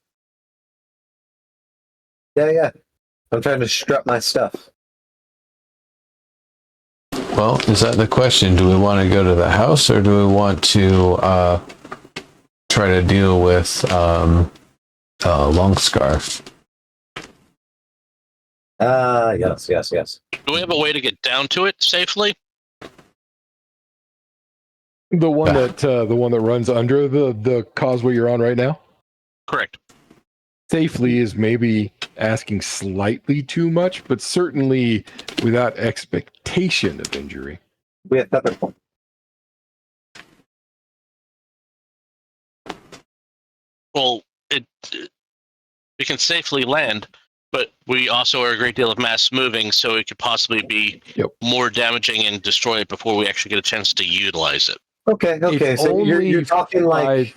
Yeah. I'm trying to strut my stuff. Well, is that the question? Do we want to go to the house or do we want to try to deal with Long Scarf? Yes. Do we have a way to get down to it safely? The one that runs under the causeway you're on right now? Correct. Safely is maybe asking slightly too much, but certainly without expectation of injury. We have pepper. Well, we can safely land, but we also are a great deal of mass moving, so it could possibly be more damaging and destroy it before we actually get a chance to utilize it. Okay. It's So you're talking like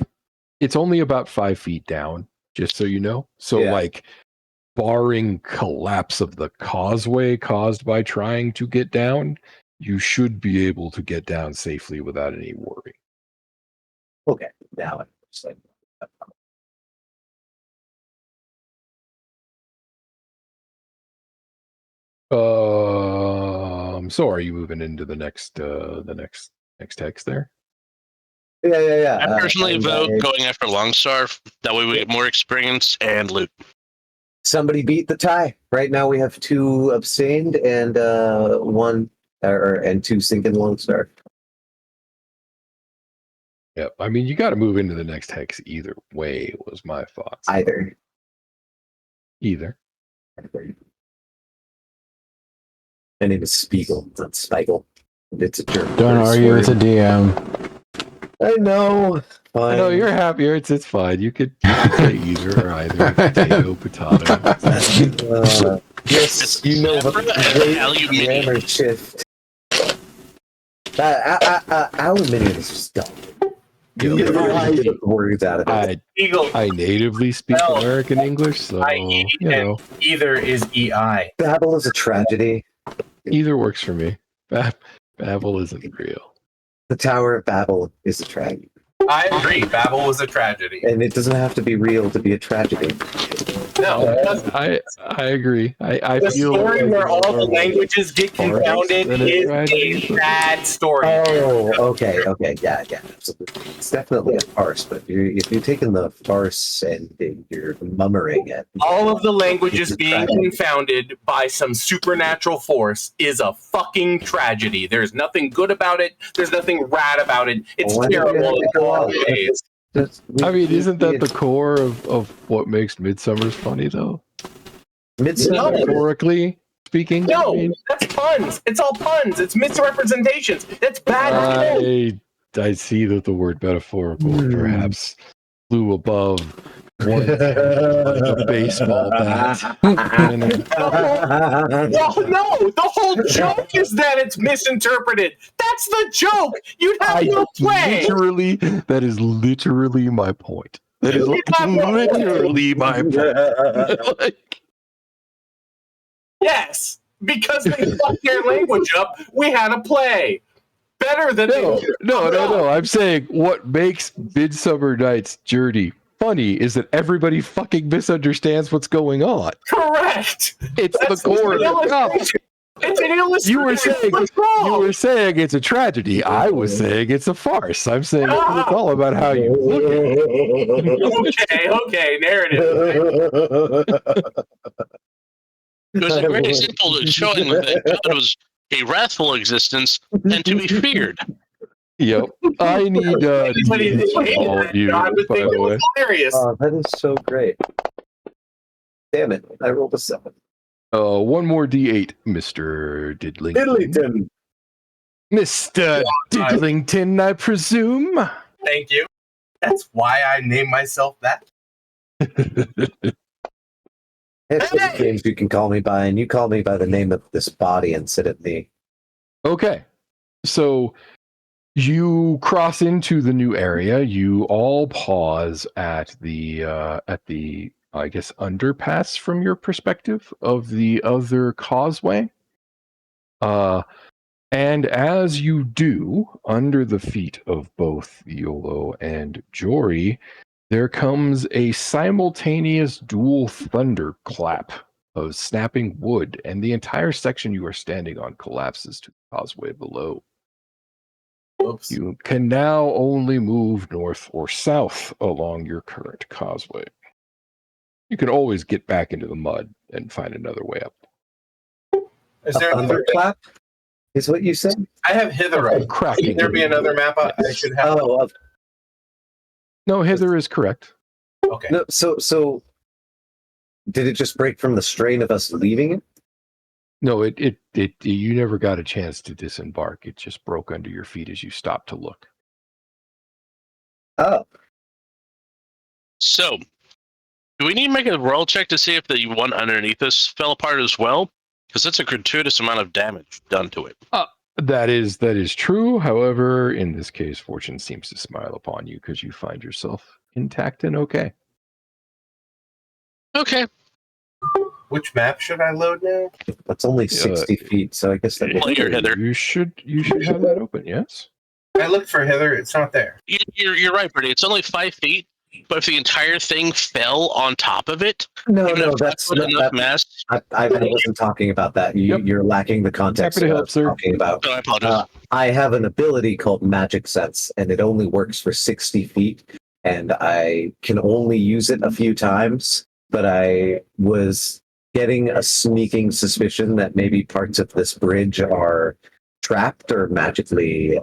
it's only about 5 feet down, just so you know. So like barring collapse of the causeway caused by trying to get down, you should be able to get down safely without any worry. okay. Now it's like So are you moving into the next text there? yeah. I personally vote going after Longstar. That way we get more experience and loot. Somebody beat the tie. Right now we have 2 abstained and 1 and 2 sinking Longstar. Yep. I mean, you got to move into the next hex either way. Was my thoughts. Either. My name is Spiegel, not Spiegel. It's a German. Don't argue with the DM. I know. Fine. I know you're happier. It's fine. You could say either or either. Potato, potato. Yes, you know what the Aluminium. grammar shift. Aluminium is just dumb. You get the words out of it. I natively speak No. American English, so IE you know, either is EI. Babel is a tragedy. either works for me. Babel isn't real. The Tower of Babel is a tragedy. I agree. Babel was a tragedy. And it doesn't have to be real to be a tragedy. No, it doesn't. I agree. I The feel story like where all the more languages get confounded than a is tragedy. a sad story. Oh, okay, yeah, absolutely. It's definitely a farce, but if you're taking the farce and you're mummering it, All of the languages It's a being tragedy. confounded by some supernatural force is a fucking tragedy. There's nothing good about it. There's nothing rad about it. It's Why do we have terrible to in go all out? ways. I mean, isn't that the core of what makes Midsummer's funny, though? Midsummer? Metaphorically speaking? No, I mean, that's puns. It's all puns. It's misrepresentations. That's bad. I see that the word metaphorical perhaps flew above one like a baseball bat. And, Well, no, the whole joke is that it's misinterpreted. That's the joke. You'd have no play. that is literally my point. That is You'd have no play. literally my point. Like, Yes, because they fucked their language up, we had a play. Better than no. I'm saying what makes Midsummer Night's Journey funny is that everybody fucking misunderstands what's going on. Correct. It's the core of the comedy. It's an illustration. You were saying it's a tragedy. I was saying it's a farce. I'm saying it's all about how you look at it. Okay, narrative. It was a great example of showing that God was a wrathful existence and to be feared. Yep. I need all of you, by the way. Hilarious. Oh, that is so great. Damn it. I rolled a 7. One more D8, Mr. Didlington. Diddlington. Mr. Didlington, I presume. Thank you. That's why I named myself that. Hey! Names you can call me by, and you call me by the name of this body and sit at me. Okay. So you cross into the new area. You all pause at the I guess underpass from your perspective of the other causeway. And as you do, under the feet of both Iolo and Jory, there comes a simultaneous dual thunderclap of snapping wood, and the entire section you are standing on collapses to the causeway below. Oops. You can now only move north or south along your current causeway. You can always get back into the mud and find another way up. Is there another thunderclap? Is what you said? I have hither up. Cracking. Should there be another map I should have? Oh, No, hither is correct. Okay. no, so did it just break from the strain of us leaving it? No, it you never got a chance to disembark. It just broke under your feet as you stopped to look. Oh, So, do we need to make a roll check to see if the one underneath us fell apart as well? Because that's a gratuitous amount of damage done to it. That is true. However, in this case, fortune seems to smile upon you because you find yourself intact and okay. Okay. Which map should I load now? that's only 60 feet, so I guess that Play your hither. You should have that open. Yes. I looked for hither. It's not there. You're right, Bertie. It's only 5 feet, but if the entire thing fell on top of it, No, even no, if that's put enough mass. I wasn't talking about that. You're lacking the context Happy to of help, sir. talking about. So I apologize. I have an ability called Magic Sense, and it only works for 60 feet, and I can only use it a few times, but I was getting a sneaking suspicion that maybe parts of this bridge are trapped or magically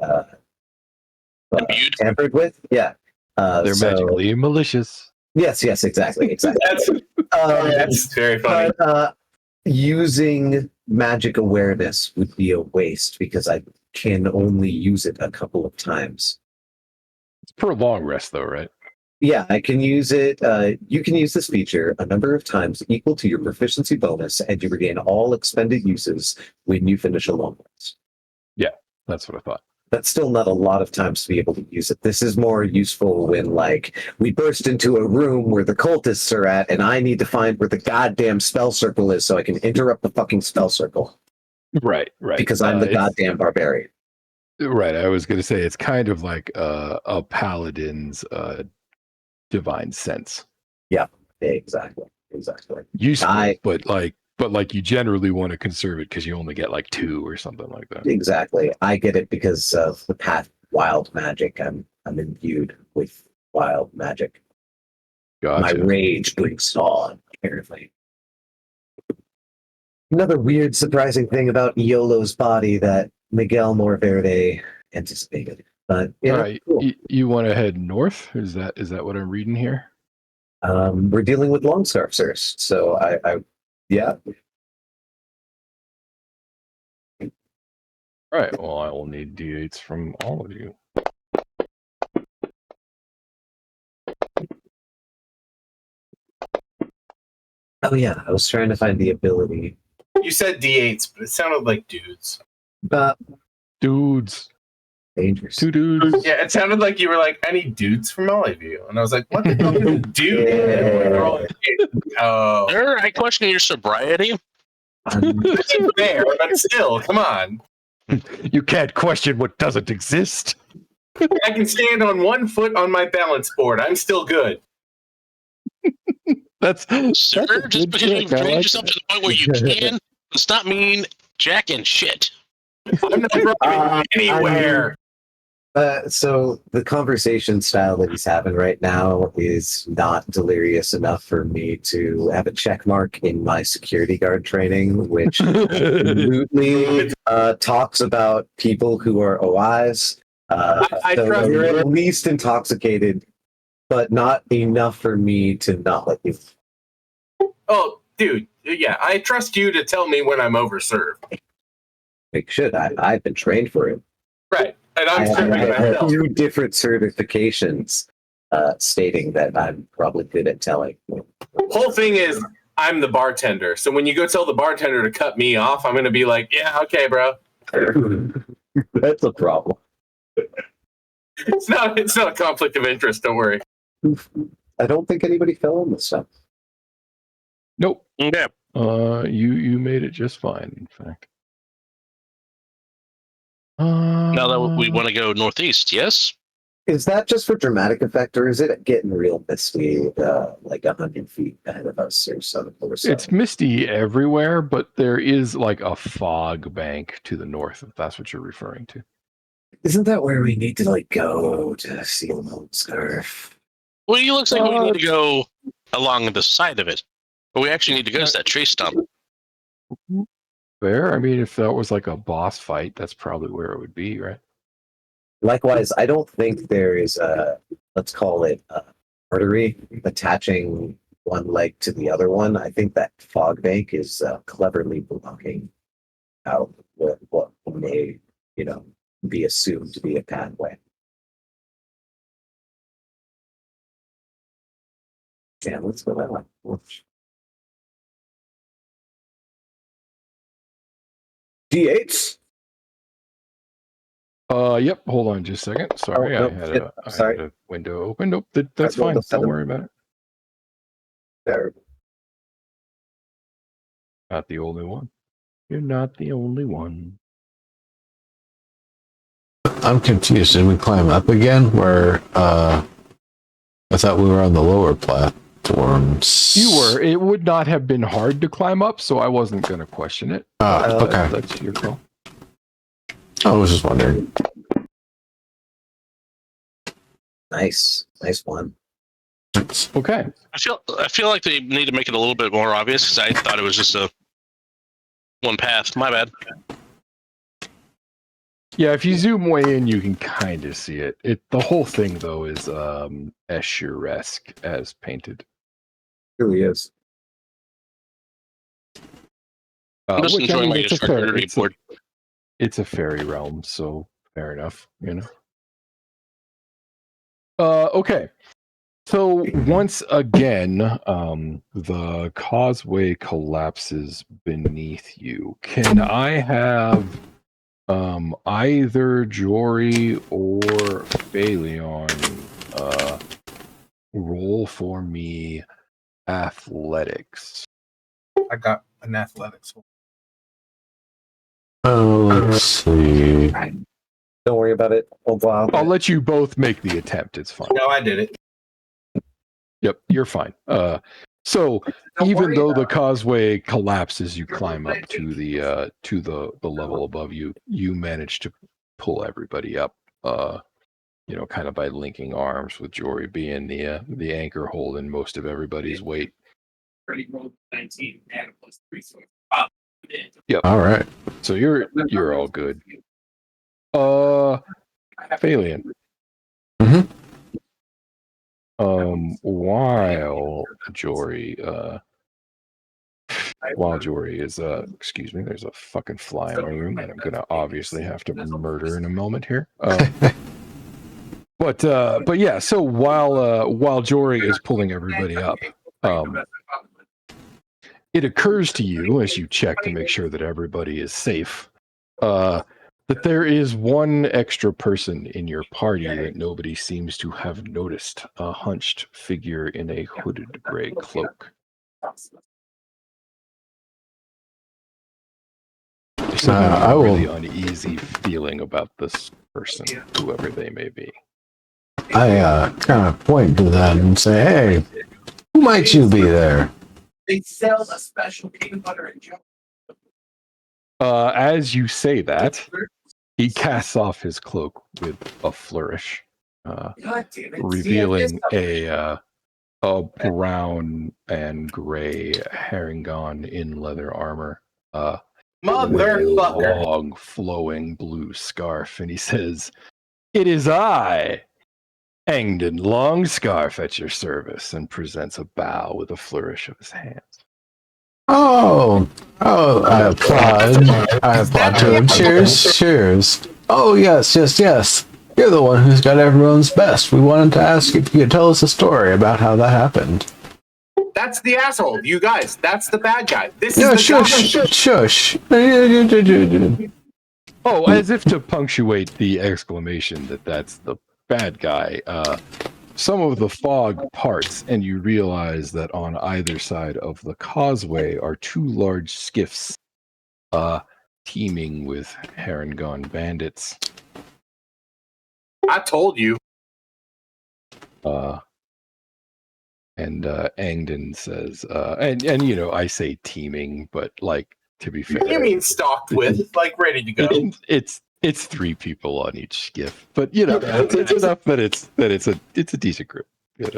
Imbued? tampered with. Yeah. They're magically malicious. Yes, exactly. That's very funny. But using magic awareness would be a waste because I can only use it a couple of times. It's per long rest, though, right? Yeah, I can use it. You can use this feature a number of times equal to your proficiency bonus, and you regain all expended uses when you finish a long rest. Yeah, that's what I thought. That's still not a lot of times to be able to use it. This is more useful when, like, we burst into a room where the cultists are at, and I need to find where the goddamn spell circle is so I can interrupt the fucking spell circle. Right. Because I'm the goddamn barbarian. Right. I was going to say it's kind of like a paladin's divine sense. Yeah, exactly. Useful, but you generally want to conserve it because you only get like 2 or something like that. Exactly. I get it because of the path wild magic. I'm imbued with wild magic. Gotcha. My rage brings it on, apparently. Another weird, surprising thing about Iolo's body that Miguel Morverde anticipated. But All right, cool. you want to head north? Is that what I'm reading here? We're dealing with Longstarf first, so I yeah. All right. Well, I will need D8s from all of you. Oh yeah, I was trying to find the ability. You said D8s, but it sounded like dudes. Dudes. Dangerous. 2 dudes. Yeah, it sounded like you were like, I need dudes from all of you. And I was like, what the hell is a dude? Oh. Sir, I question your sobriety. Fair, but still, come on. You can't question what doesn't exist. I can stand on 1 foot on my balance board. I'm still good. That's Sir, a just good because trick. you've I trained like yourself that. to the point where you can, does not mean jack and shit. I'm not driving anywhere. So the conversation style that he's having right now is not delirious enough for me to have a check mark in my security guard training, which absolutely talks about people who are OIs. I So trust you're you. at least intoxicated, but not enough for me to not let you. Oh, dude, yeah, I trust you to tell me when I'm overserved. Like, should I've been trained for it. Right, and I'm I serving have myself. 2 different certifications stating that I'm probably good at telling. Whole thing is, I'm the bartender. So when you go tell the bartender to cut me off, I'm going to be like, yeah, okay, bro. That's a problem. It's not a conflict of interest. Don't worry. I don't think anybody fell on this stuff. Nope. Yeah. You made it just fine, in fact. Now that we want to go northeast, yes? Is that just for dramatic effect, or is it getting real misty, like 100 feet ahead of us or so? It's misty everywhere, but there is like a fog bank to the north, if that's what you're referring to. Isn't that where we need to go to see the Lone Scarf? Well, it looks like we need to go along the side of it. But we actually need to go to that tree stump. Fair. I mean, if that was like a boss fight, that's probably where it would be, right? Likewise, I don't think there is a, let's call it a artery attaching one leg to the other one. I think that fog bank is cleverly blocking out what may, be assumed to be a pathway. Yeah, let's go that way. D8s? Yep. Hold on just a second. Sorry, nope, I had a window open. Nope, that's I rolled fine. a 7. Don't worry about it. There. Not the only one. You're not the only one. I'm confused. Did we climb up again? Where I thought we were on the lower platforms. You were. It would not have been hard to climb up, so I wasn't going to question it. Okay. That's your call. I was just wondering. Nice one. Okay. I feel like they need to make it a little bit more obvious because I thought it was just a one path. My bad. Yeah, if you zoom way in, you can kind of see it. The whole thing though is Escher-esque as painted. It really is. I'm just enjoying my it's a charcuterie board. It's a fairy realm, so fair enough, Okay. So once again, the causeway collapses beneath you. Can I have either Jory or Baleon roll for me athletics? I got an athletics. Let's see. Don't worry about it. I'll let you both make the attempt. It's fine. No, I did it. Yep, you're fine. So even though the causeway collapses, you climb up to the level above you. You manage to pull everybody up. Kind of by linking arms, with Jory being the anchor holding most of everybody's weight. Rolled 19 and +3, so Yep. All right. So you're all good. Faerly. Mhm. While Jory is excuse me, there's a fucking fly in my room that I'm gonna obviously have to murder in a moment here. But yeah, so while Jory is pulling everybody up, It occurs to you as you check to make sure that everybody is safe, that there is one extra person in your party that nobody seems to have noticed, a hunched figure in a hooded gray cloak. There's I a will- really uneasy feeling about this person, whoever they may be. I kind of point to them and say, "Hey, who might you be there?" They sell a special peanut butter and jelly. As you say that, he casts off his cloak with a flourish, God damn it. revealing a brown and gray herringon in leather armor, with a Motherfucker. long flowing blue scarf, and he says, "It is I, Angdon Longscarf, at your service," and presents a bow with a flourish of his hands. Oh, I applaud. I applaud to him. Cheers, cheers. Oh, yes. You're the one who's got everyone's best. We wanted to ask if you could tell us a story about how that happened. That's the asshole. You guys, that's the bad guy. This No, is the guy. shush. Oh, as if to punctuate the exclamation that that's the bad guy, some of the fog parts, and you realize that on either side of the causeway are two large skiffs, teeming with herringon bandits. I told you. And Angdon says, and you know, I say teeming, but like, to be fair, You mean stocked with, like ready to go. it's three people on each skiff, but you know, it's enough that it's a decent group. You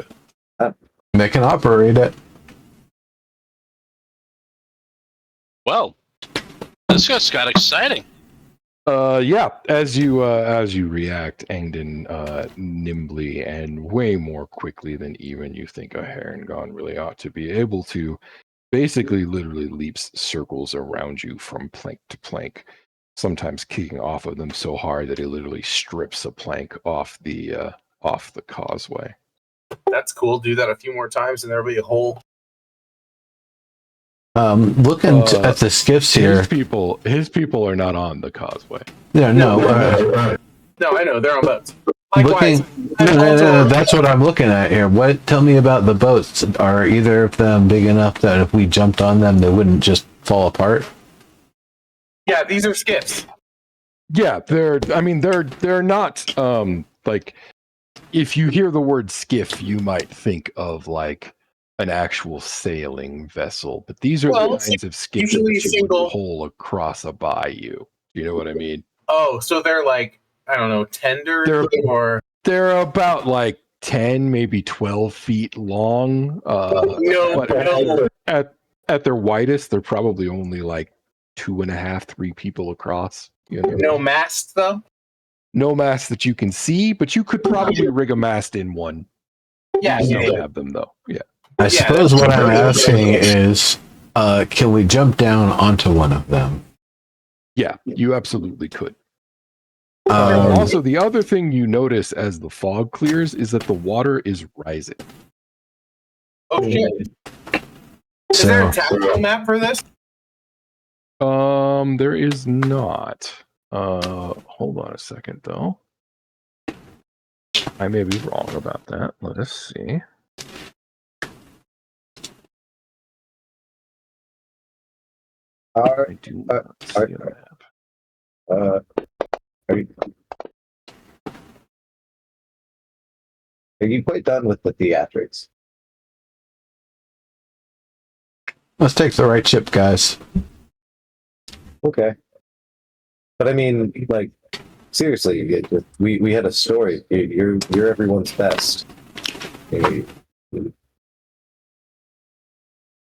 know. They can operate it. Well, this just got exciting. Yeah, as you react, Angdon nimbly and way more quickly than even you think a herringon really ought to be able to, basically literally leaps circles around you from plank to plank, sometimes kicking off of them so hard that it literally strips a plank off the causeway. That's cool. Do that a few more times and there'll be a hole. Looking at the skiffs here. His people are not on the causeway. Yeah, no. No, I know. They're on boats. Likewise. No, that's what I'm looking at here. Tell me about the boats. Are either of them big enough that if we jumped on them, they wouldn't just fall apart? Yeah, these are skiffs. Yeah, they're not like, if you hear the word skiff, you might think of like an actual sailing vessel, but these are the kinds of skiffs that you would pull across a bayou. You know what I mean? Oh, so they're like, I don't know, tender or they're about like 10, maybe 12 feet long. No. At their widest, they're probably only like 2.5, 3 people across. You know? No mast though? No mast that you can see, but you could probably rig a mast in one. Yeah, You yeah. don't have them though. Yeah. I suppose what I'm asking is, can we jump down onto one of them? Yeah, you absolutely could. Also, the other thing you notice as the fog clears is that the water is rising. Oh shit. Is there a tactical map for this? There is not. Hold on a second though. I may be wrong about that. Let us see. I do not see a map. Are you quite done with the theatrics? Let's take the right ship, guys. Okay. But I mean, like, seriously, we had a story. You're everyone's best. Yeah.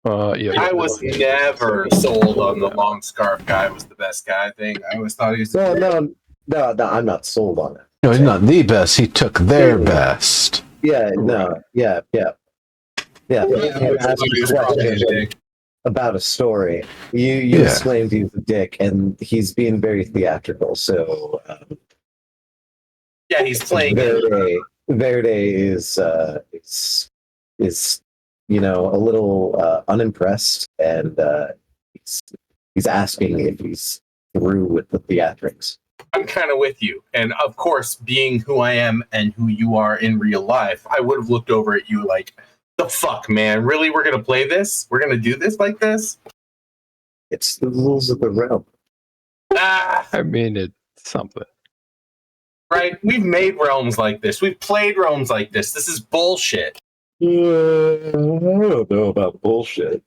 I was never sold on the long scarf guy was the best guy thing. I always thought he was No, I'm not sold on it. No, he's not the best. He took their best. Yeah, no, yeah. You asked a question about a story. You exclaimed he's a dick, and he's being very theatrical. So yeah, he's playing Verde is a little unimpressed, and he's asking if he's through with the theatrics. I'm kind of with you. And of course, being who I am and who you are in real life, I would have looked over at you like, the fuck, man? Really? We're going to play this? We're going to do this like this? It's the rules of the realm. Ah, I mean, it's something. right? We've made realms like this. We've played realms like this. This is bullshit. I don't know about bullshit.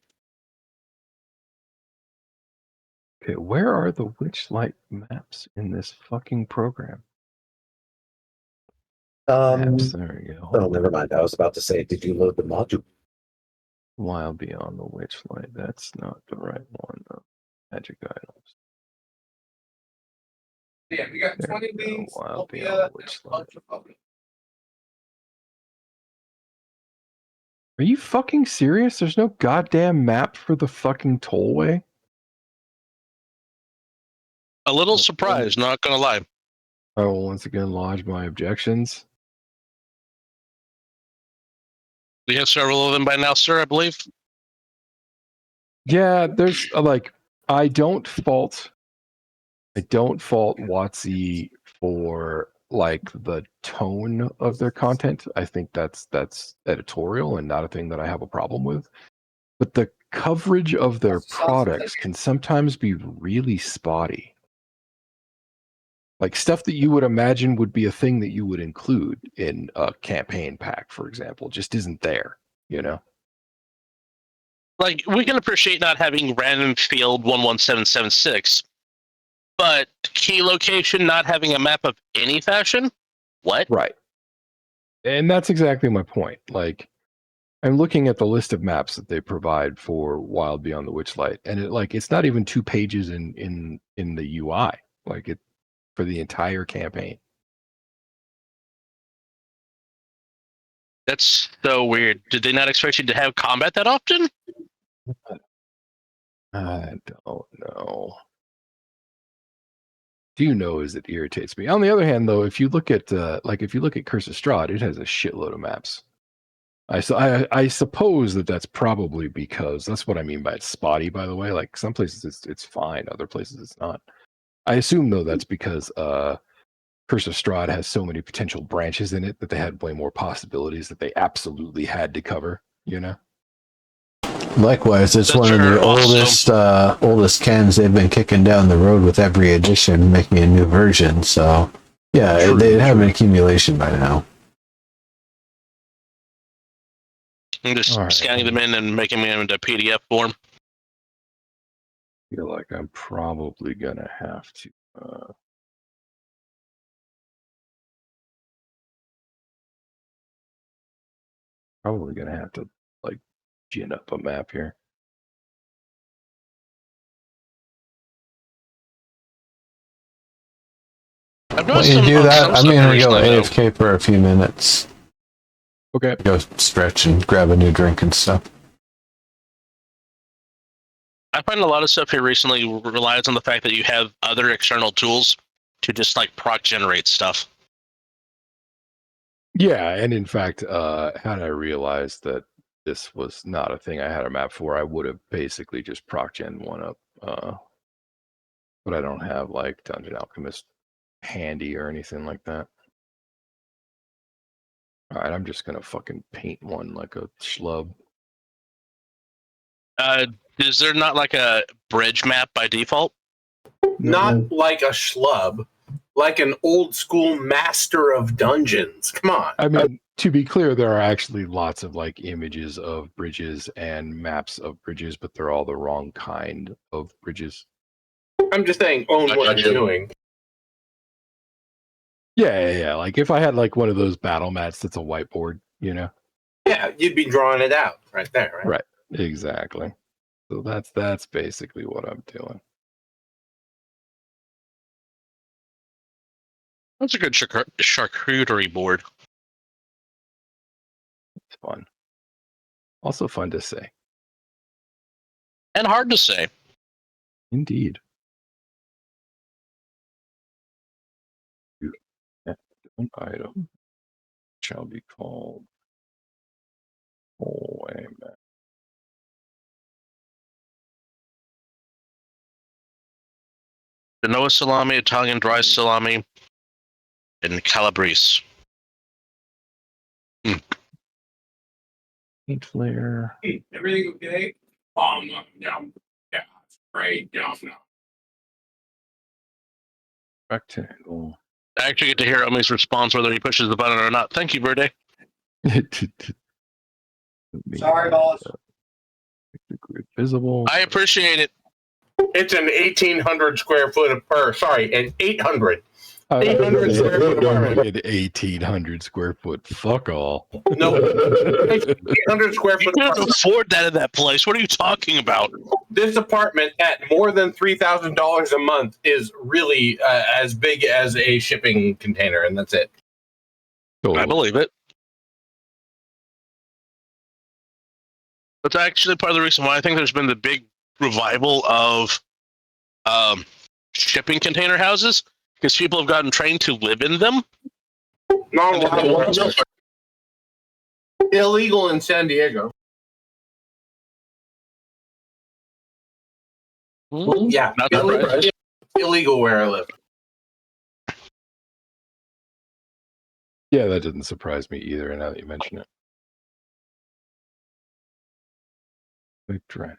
Okay, where are the Witchlight maps in this fucking program? Maps, there we go. Oh, never mind. I was about to say, did you load the module? Wild Beyond the Witchlight. That's not the right one, though. Magic items. Yeah, we got There 20 we go. wings. Wild Ophia, Beyond the and a Witchlight. bunch of fucking- Are you fucking serious? There's no goddamn map for the fucking tollway? A little surprised, not gonna lie. I will once again lodge my objections. We have several of them by now, sir, I believe. Yeah, there's I don't fault WotC for like the tone of their content. I think that's editorial and not a thing that I have a problem with. But the coverage of their products can sometimes be really spotty. Like stuff that you would imagine would be a thing that you would include in a campaign pack, for example, just isn't there, you know? Like, we can appreciate not having random field 11776, but key location not having a map of any fashion? What? Right. And that's exactly my point. Like, I'm looking at the list of maps that they provide for Wild Beyond the Witchlight, and it's not even 2 pages in the UI, like it for the entire campaign. That's so weird. Did they not expect you to have combat that often? I don't know. Do you know is it irritates me. On the other hand, though, if you look at Curse of Strahd, it has a shitload of maps. I suppose that's probably because that's what I mean by it's spotty. By the way, like some places it's fine, other places it's not. I assume though that's because Curse of Strahd has so many potential branches in it that they had way more possibilities that they absolutely had to cover. You know. Likewise, it's That's one of the also- oldest cans they've been kicking down the road with every edition, making a new version. So, yeah, True, they'd have true. an accumulation by now. I'm just All right. scanning them in and making them into PDF form. I feel like I'm probably gonna have to. Probably gonna have to like gin up a map here. I've When noticed you some, do on that, some I'm stuff gonna go recently, though. AFK for a few minutes. Okay. Go stretch and grab a new drink and stuff. I find a lot of stuff here recently relies on the fact that you have other external tools to just like proc generate stuff. Yeah, and in fact, had I realized that this was not a thing I had a map for, I would have basically just proc gen one up. But I don't have like Dungeon Alchemist handy or anything like that. All right, I'm just gonna fucking paint one like a schlub. Is there not like a bridge map by default? Not like a schlub, like an old school master of dungeons. Come on. I mean, to be clear, there are actually lots of like images of bridges and maps of bridges, but they're all the wrong kind of bridges. I'm just saying, own I what got you're you. doing. Yeah. Like if I had like one of those battle mats that's a whiteboard, you know? Yeah, you'd be drawing it out right there, right? Right. Exactly. So that's basically what I'm doing. That's a good charcuterie board. It's fun. Also fun to say. And hard to say. Indeed. An item shall be called Hallway map. Genoa salami, Italian dry salami, and calabrese. Paint layer. Hey, everything okay? No, yeah, it's great. No. Rectangle. I actually get to hear Omi's response whether he pushes the button or not. Thank you, Verde. Sorry, boss. Make the grid visible. I appreciate it. It's an 1,800 square foot of sorry, an 800. I 800 square foot apartment. 1,800 square foot. Fuck all. No, it's 800 square You foot can't apartment. afford that in that place. What are you talking about? This apartment at more than $3,000 a month is really as big as a shipping container, and that's it. I believe it. That's actually part of the reason why I think there's been the big revival of shipping container houses, because people have gotten trained to live in them. Not allowed. Illegal in San Diego. Yeah, Not surprised. illegal where I live. Yeah, that doesn't surprise me either. Now that you mention it. Quick drag.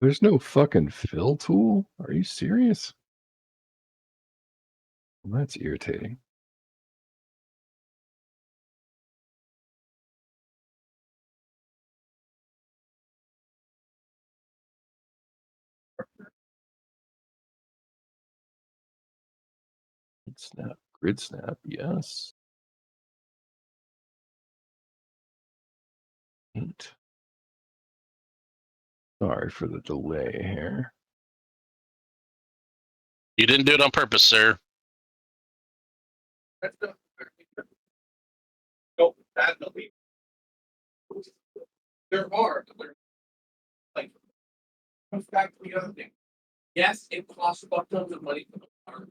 There's no fucking fill tool? Are you serious? Well, that's irritating. Grid snap, yes. Paint. Sorry for the delay here. You didn't do it on purpose, sir. That's not no, that's not me. There are, like, comes back to the other thing. Yes, it costs about tons of money for the water.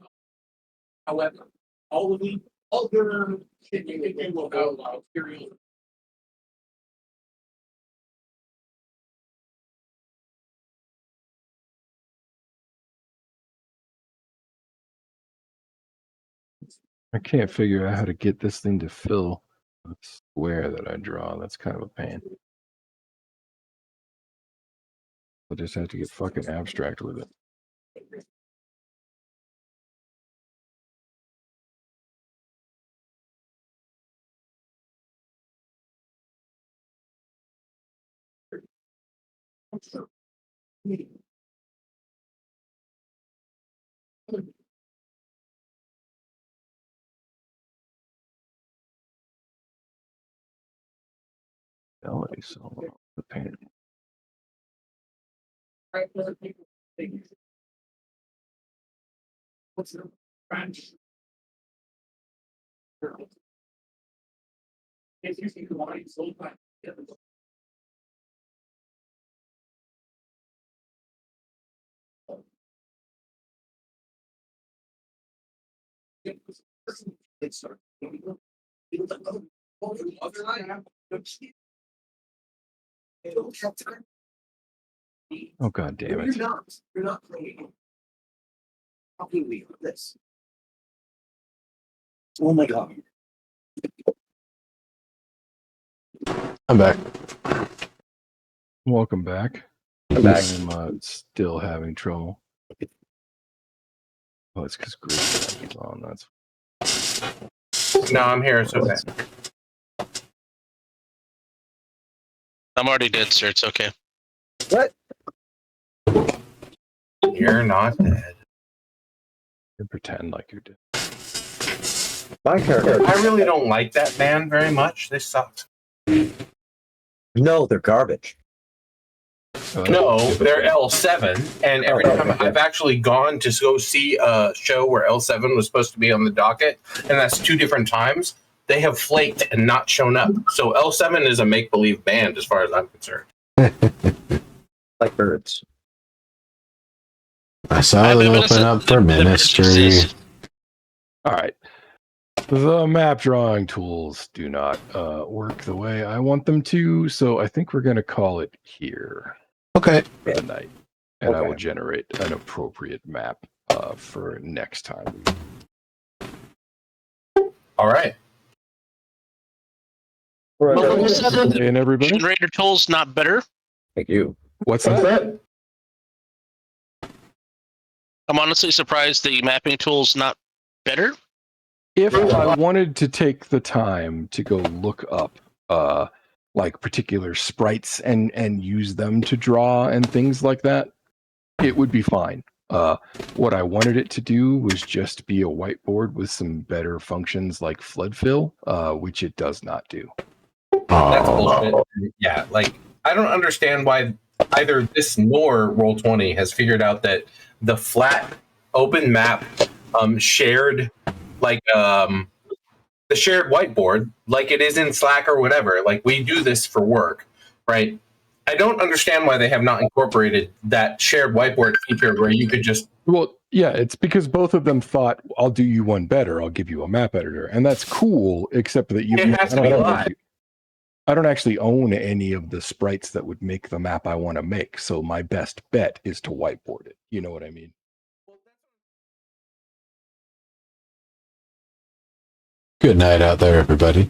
However, all of the other shit you can do will go material. I can't figure out how to get this thing to fill the square that I draw. That's kind of a pain. I just have to get fucking abstract with it. Fidelity, so the paint. Right, other people think. What's the branch? It's usually commodity sold by. Oh god damn it. You're not playing. How can we do this? Oh my god. I'm back. Welcome back. I'm back. I'm still having trouble. Oh, it's because grid snap is on. That's No, I'm here. It's okay. I'm already dead, sir. It's okay. What? You're not dead. you pretend like you're dead. My character. I really don't like that band very much. They sucked. No, they're garbage. No, they're L7, and every time I've actually gone to go see a show where L7 was supposed to be on the docket, and that's 2 different times. they have flaked and not shown up. So L7 is a make-believe band as far as I'm concerned. Like birds. I saw them open up for ministry. All right. The map drawing tools do not work the way I want them to, so I think we're going to call it here Okay. for the night. And I will Okay. generate an appropriate map for next time. All right. Well, who said that And everybody, generator tools not better? Thank you. what's that? I'm honestly surprised the mapping tool's not better. If I wanted to take the time to go look up like particular sprites and use them to draw and things like that, it would be fine. What I wanted it to do was just be a whiteboard with some better functions like flood fill, which it does not do. That's bullshit. Yeah, like I don't understand why either this nor Roll20 has figured out that the flat open map shared like the shared whiteboard like it is in Slack or whatever. Like we do this for work, right? I don't understand why they have not incorporated that shared whiteboard feature where you could just Well, yeah, it's because both of them thought, I'll do you one better. I'll give you a map editor. And that's cool, except that you It has to be live. I don't actually own any of the sprites that would make the map I want to make. So my best bet is to whiteboard it. You know what I mean? Good night out there, everybody.